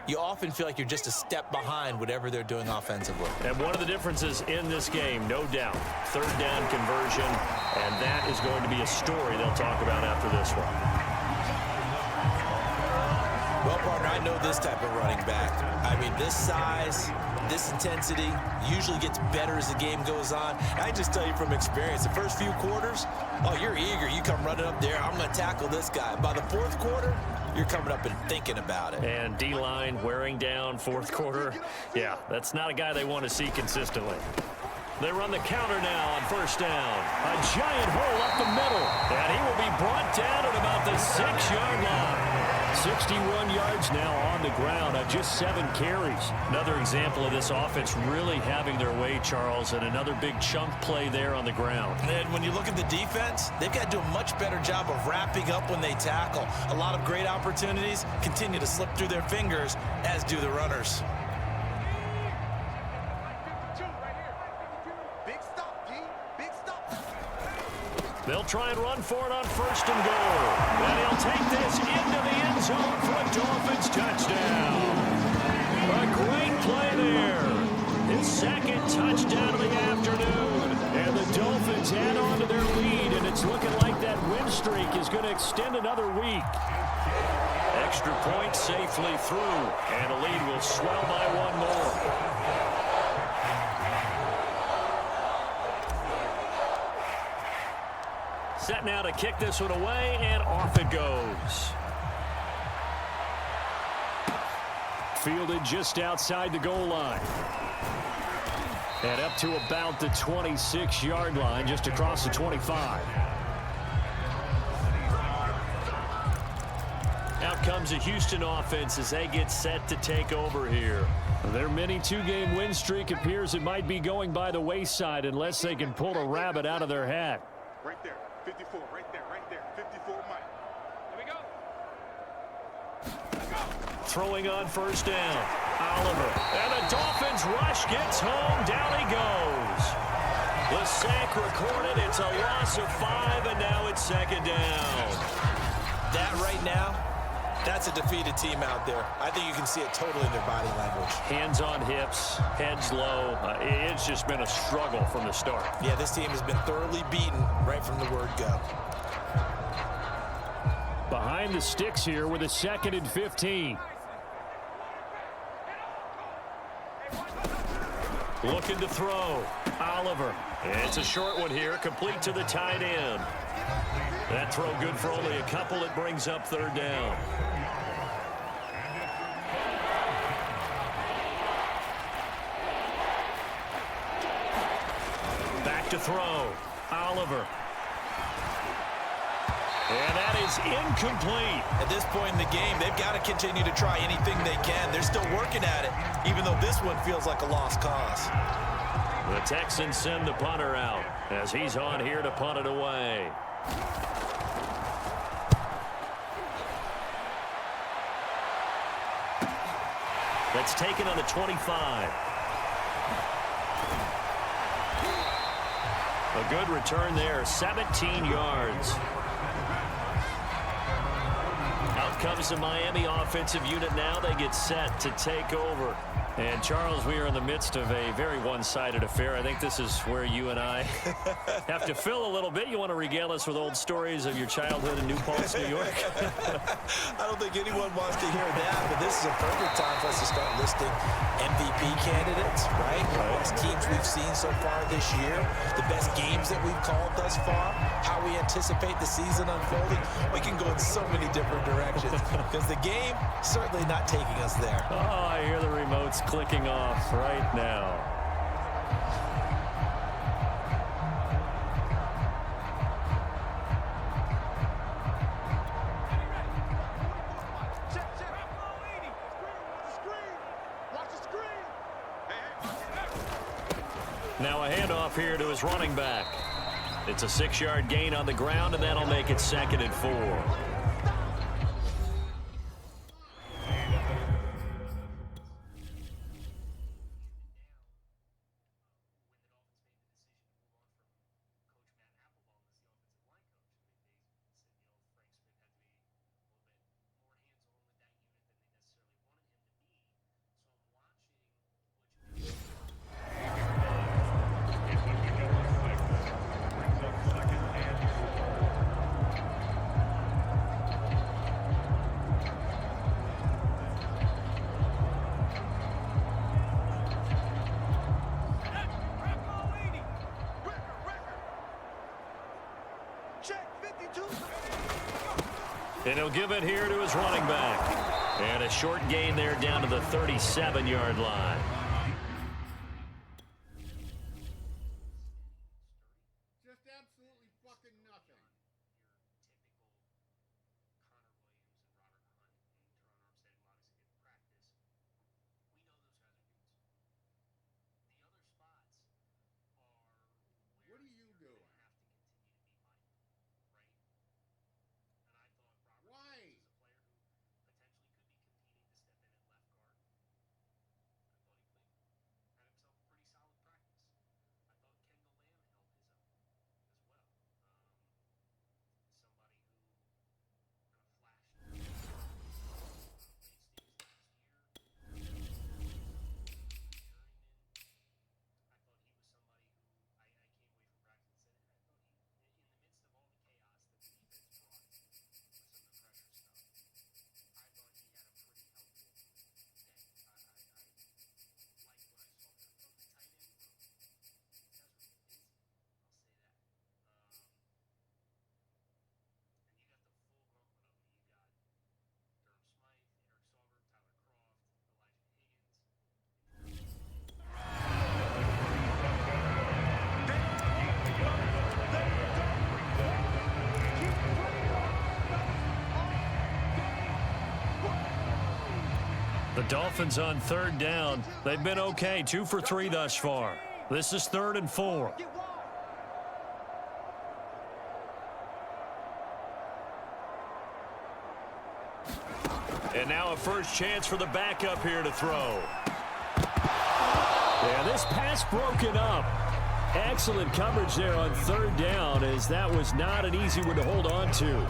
you often feel like you're just a step behind whatever they're doing offensively. And one of the differences in this game, no doubt, third down conversion, and that is going to be a story they'll talk about after this one. Well, partner, I know this type of running back. I mean, this size, this intensity usually gets better as the game goes on. I just tell you from experience, the first few quarters, oh, you're eager. You come running up there, I'm going to tackle this guy. By the fourth quarter, you're coming up and thinking about it. And D-line wearing down fourth quarter. Yeah, that's not a guy they want to see consistently. They run the counter now on first down. A giant hole up the middle. And he will be brought down at about the 6-yard line. 61 yards now on the ground on just 7 carries. Another example of this offense really having their way, Charles, and another big chunk play there on the ground. And when you look at the defense, they've got to do a much better job of wrapping up when they tackle. A lot of great opportunities continue to slip through their fingers, as do the runners. Big stop, G. Big stop. They'll try and run for it on first and goal. And he'll take this into the end zone for a Dolphins touchdown. A great play there. His second touchdown of the afternoon. And the Dolphins add on to their lead, and it's looking like that win streak is going to extend another week. Extra point safely through, and the lead will swell by one more. Set now to kick this one away, and off it goes. Fielded just outside the goal line. And up to about the 26-yard line, just across the 25. Out comes the Houston offense as they get set to take over here. Their mini 2-game win streak appears it might be going by the wayside unless they can pull a rabbit out of their hat. Right there. 54, right there. 54, Mike. Here we go. Throwing on first down. Oliver. And the Dolphins rush gets home. Down he goes. The sack recorded. It's a loss of 5, and now it's second down. That right now, that's a defeated team out there. I think you can see it totally in their body language. Hands on hips, heads low. It's just been a struggle from the start. Yeah, this team has been thoroughly beaten right from the word go. Behind the sticks here with a 2nd and 15. Looking to throw. Oliver. It's a short one here, complete to the tight end. That throw good for only a couple. It brings up third down. Back to throw. Oliver. And that is incomplete. At this point in the game, they've got to continue to try anything they can. They're still working at it, even though this one feels like a lost cause. The Texans send the punter out as he's on here to punt it away. That's taken on the 25. A good return there, 17 yards. Out comes the Miami offensive unit now. They get set to take over. And, Charles, we are in the midst of a very one-sided affair. I think this is where you and I have to fill a little bit. You want to regale us with old stories of your childhood in New Paltz, New York? I don't think anyone wants to hear that, but this is a perfect time for us to start listing MVP candidates, right? The best teams we've seen so far this year, the best games that we've called thus far, how we anticipate the season unfolding. We can go in so many different directions because the game certainly not taking us there. Oh, I hear the remotes clicking off right now. Now a handoff here to his running back. It's a 6-yard gain on the ground, and that'll make it 2nd and 4. And he'll give it here to his running back. And a short gain there down to the 37-yard line. Just absolutely fucking nothing. What are you doing? Why? The Dolphins on third down. They've been okay, 2 for 3 thus far. This is 3rd and 4. And now a first chance for the backup here to throw. Yeah, this pass broken up. Excellent coverage there on third down, as that was not an easy one to hold on to.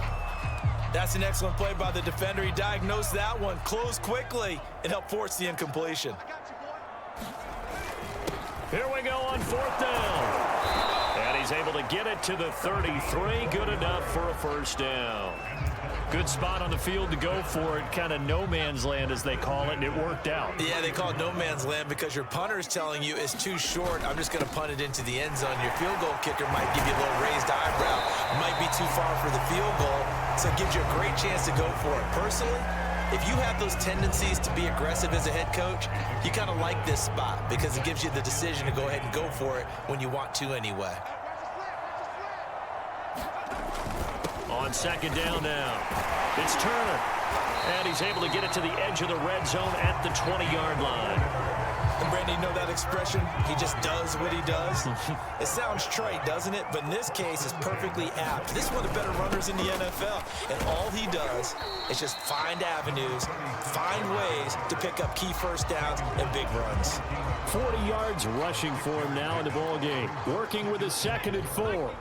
That's an excellent play by the defender. He diagnosed that one, closed quickly, and helped force the incompletion. Here we go on 4th down. And he's able to get it to the 33. Good enough for a first down. Good spot on the field to go for it. Kind of no man's land, as they call it, and it worked out. Yeah, they call it no man's land because your punter is telling you it's too short. I'm just going to punt it into the end zone. Your field goal kicker might give you a little raised eyebrow. It might be too far for the field goal, so it gives you a great chance to go for it. Personally, if you have those tendencies to be aggressive as a head coach, you kind of like this spot because it gives you the decision to go ahead and go for it when you want to anyway. On 2nd down now, it's Turner. And he's able to get it to the edge of the red zone at the 20-yard line. And Brandon, you know that expression? He just does what he does. It sounds trite, doesn't it? But in this case, it's perfectly apt. This is one of the better runners in the NFL. And all he does is just find avenues, find ways to pick up key first downs and big runs. 40 yards rushing for him now in the ball game. Working with his 2nd and 4.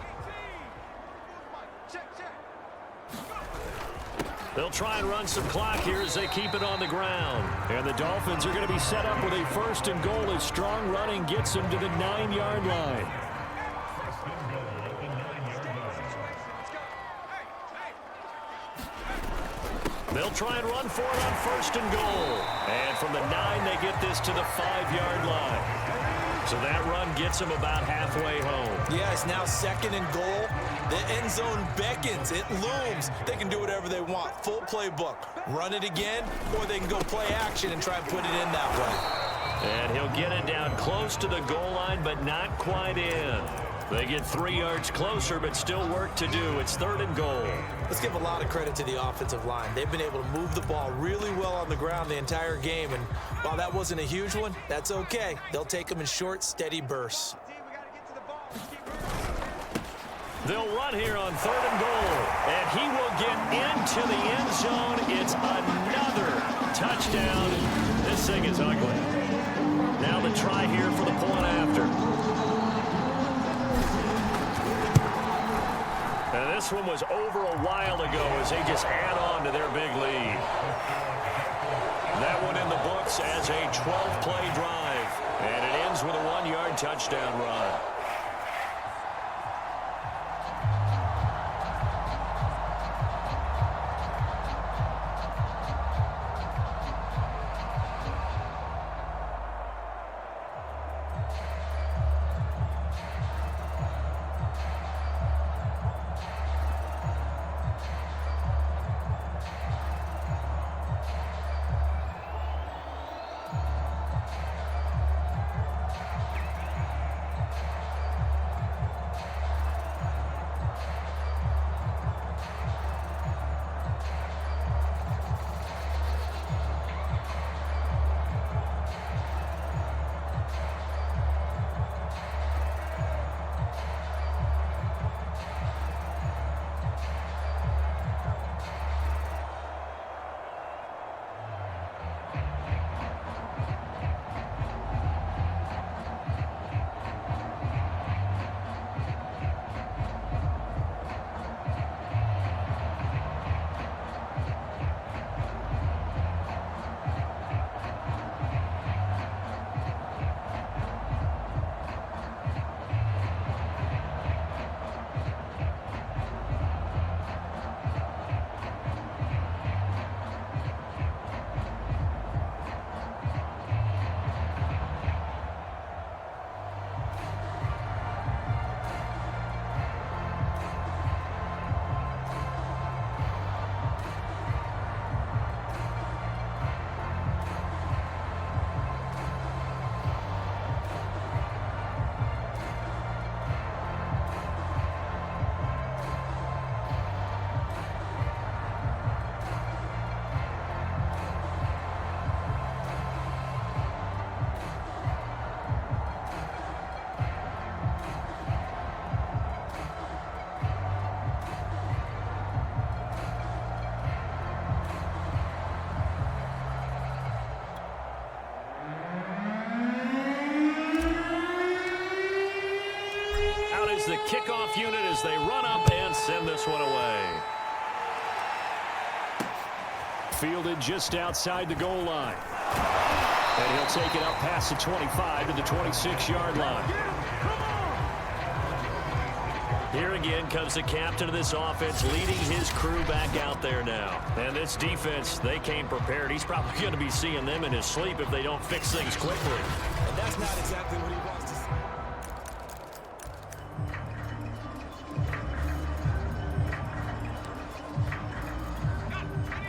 They'll try and run some clock here as they keep it on the ground. And the Dolphins are going to be set up with a 1st and goal as strong running gets them to the 9-yard line. They'll try and run for it on 1st and goal. And from the 9, they get this to the 5-yard line. So that run gets them about halfway home. Yeah, it's now 2nd and goal. The end zone beckons. It looms. They can do whatever they want. Full playbook. Run it again, or they can go play action and try and put it in that way. And he'll get it down close to the goal line, but not quite in. They get 3 yards closer, but still work to do. It's 3rd and goal. Let's give a lot of credit to the offensive line. They've been able to move the ball really well on the ground the entire game, and while that wasn't a huge one, that's okay. They'll take them in short, steady bursts. They'll run here on 3rd and goal, and he will get into the end zone. It's another touchdown. This thing is ugly. Now the try here for the point after. And this one was over a while ago as they just add on to their big lead. That one in the books as a 12-play drive. And it ends with a 1-yard touchdown run. kickoff unit as they run up and send this one away. Fielded just outside the goal line. And he'll take it up past the 25 to the 26-yard line. Here again comes the captain of this offense leading his crew back out there now. And this defense, they came prepared. He's probably going to be seeing them in his sleep if they don't fix things quickly. And that's not exactly what he wants to see.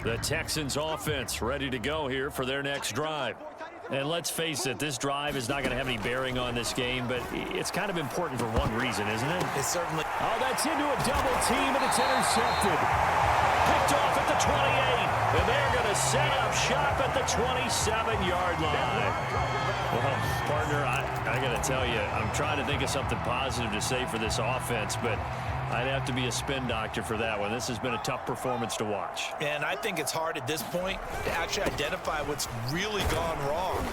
The Texans offense ready to go here for their next drive. And let's face it, this drive is not going to have any bearing on this game, but it's kind of important for one reason, isn't it? It's certainly. Oh, that's into a double team, and it's intercepted. Picked off at the 28, and they're going to set up shop at the 27-yard line. Well, partner, I got to tell you, I'm trying to think of something positive to say for this offense, but I'd have to be a spin doctor for that one. This has been a tough performance to watch. And I think it's hard at this point to actually identify what's really gone wrong.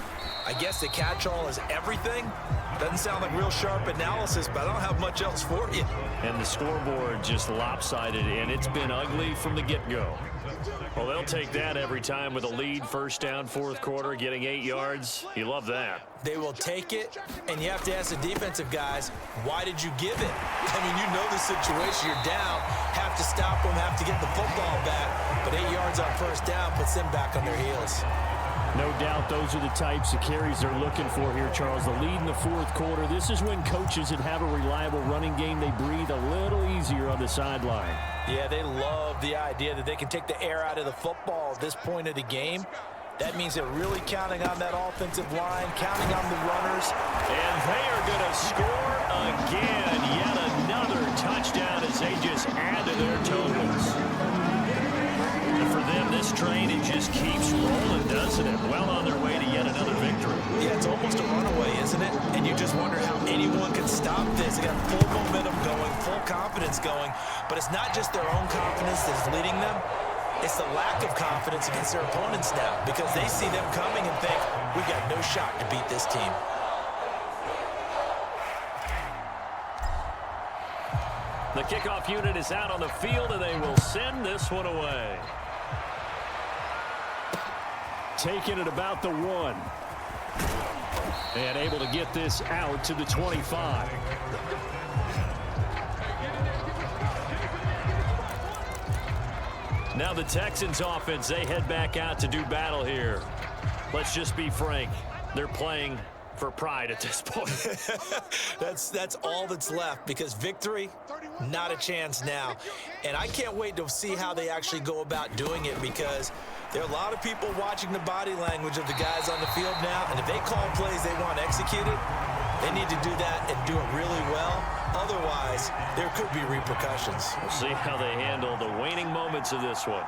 I guess the catch-all is everything. Doesn't sound like real sharp analysis, but I don't have much else for you. And the scoreboard just lopsided, and it's been ugly from the get-go. Well, they'll take that every time with a lead, first down, fourth quarter, getting 8 yards. You love that. They will take it, and you have to ask the defensive guys, why did you give it? I mean, you know the situation. You're down, have to stop them, have to get the football back, but 8 yards on first down puts them back on their heels. No doubt those are the types of carries they're looking for here, Charles. The lead in the fourth quarter. This is when coaches that have a reliable running game, they breathe a little easier on the sideline. Yeah, they love the idea that they can take the air out of the football at this point of the game. That means they're really counting on that offensive line, counting on the runners. And they are going to score again. Yet another touchdown as they just add to their totals. And for them, this train, it just keeps rolling, doesn't it? Well on their way to yet another victory. Yeah, it's almost a runaway, isn't it? And you just wonder how anyone can stop this. They got full momentum going, full confidence going. But it's not just their own confidence that's leading them. It's the lack of confidence against their opponents now because they see them coming and think, we got no shot to beat this team. The kickoff unit is out on the field, and they will send this one away. Taking it about the 1. And able to get this out to the 25. Now the Texans offense, they head back out to do battle here. Let's just be frank. They're playing for pride at this point. That's all that's left because victory, not a chance now. And I can't wait to see how they actually go about doing it because there are a lot of people watching the body language of the guys on the field now. And if they call plays they want executed, they need to do that and do it really well. Otherwise, there could be repercussions. We'll see how they handle the waning moments of this one.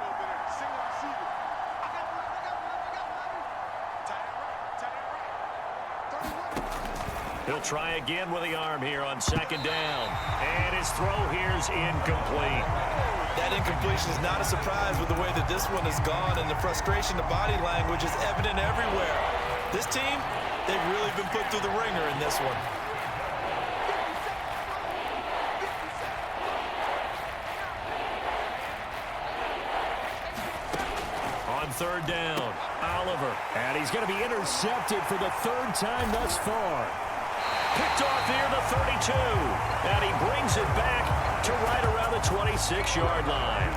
He'll try again with the arm here on second down. And his throw here's incomplete. That incompletion is not a surprise with the way that this one has gone, and the frustration, the body language is evident everywhere. This team, they've really been put through the ringer in this one. On third down, Oliver. And he's going to be intercepted for the third time thus far. Picked off near the 32. And he brings it back to right around the 26-yard line.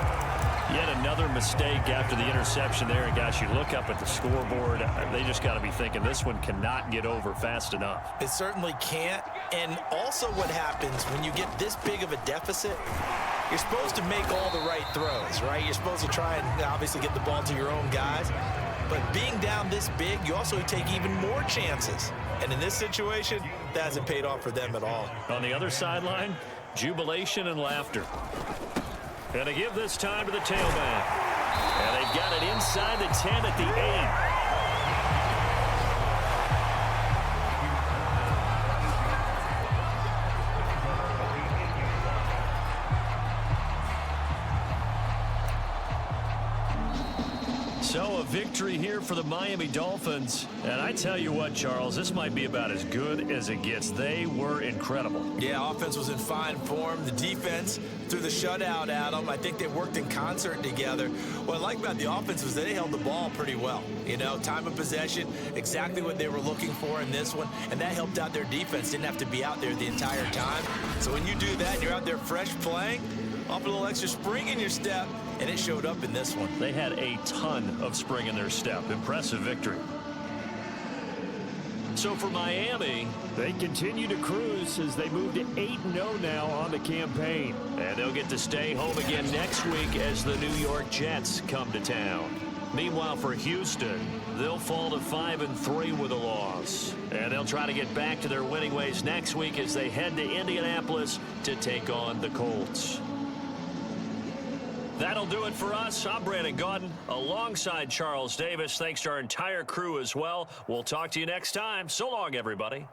Yet another mistake after the interception there. And, gosh, you look up at the scoreboard. They just got to be thinking this one cannot get over fast enough. It certainly can't. And also what happens when you get this big of a deficit, you're supposed to make all the right throws, right? You're supposed to try and obviously get the ball to your own guys. But being down this big, you also take even more chances. And in this situation, that hasn't paid off for them at all. On the other sideline, jubilation and laughter. And they give this time to the tailback. And they've got it inside the 10 at the 8. So a victory here for the Miami Dolphins. And I tell you what, Charles, this might be about as good as it gets. They were incredible. Yeah, offense was in fine form. The defense through the shutout, Adam, I think they worked in concert together. What I like about the offense was they held the ball pretty well. You know, time of possession, exactly what they were looking for in this one, and that helped out their defense. Didn't have to be out there the entire time. So when you do that and you're out there fresh playing, off a little extra spring in your step, and it showed up in this one. They had a ton of spring in their step. Impressive victory. So for Miami, they continue to cruise as they move to 8-0 now on the campaign. And they'll get to stay home again next week as the New York Jets come to town. Meanwhile, for Houston, they'll fall to 5-3 with a loss. And they'll try to get back to their winning ways next week as they head to Indianapolis to take on the Colts. That'll do it for us. I'm Brandon Gaudin alongside Charles Davis. Thanks to our entire crew as well. We'll talk to you next time. So long, everybody.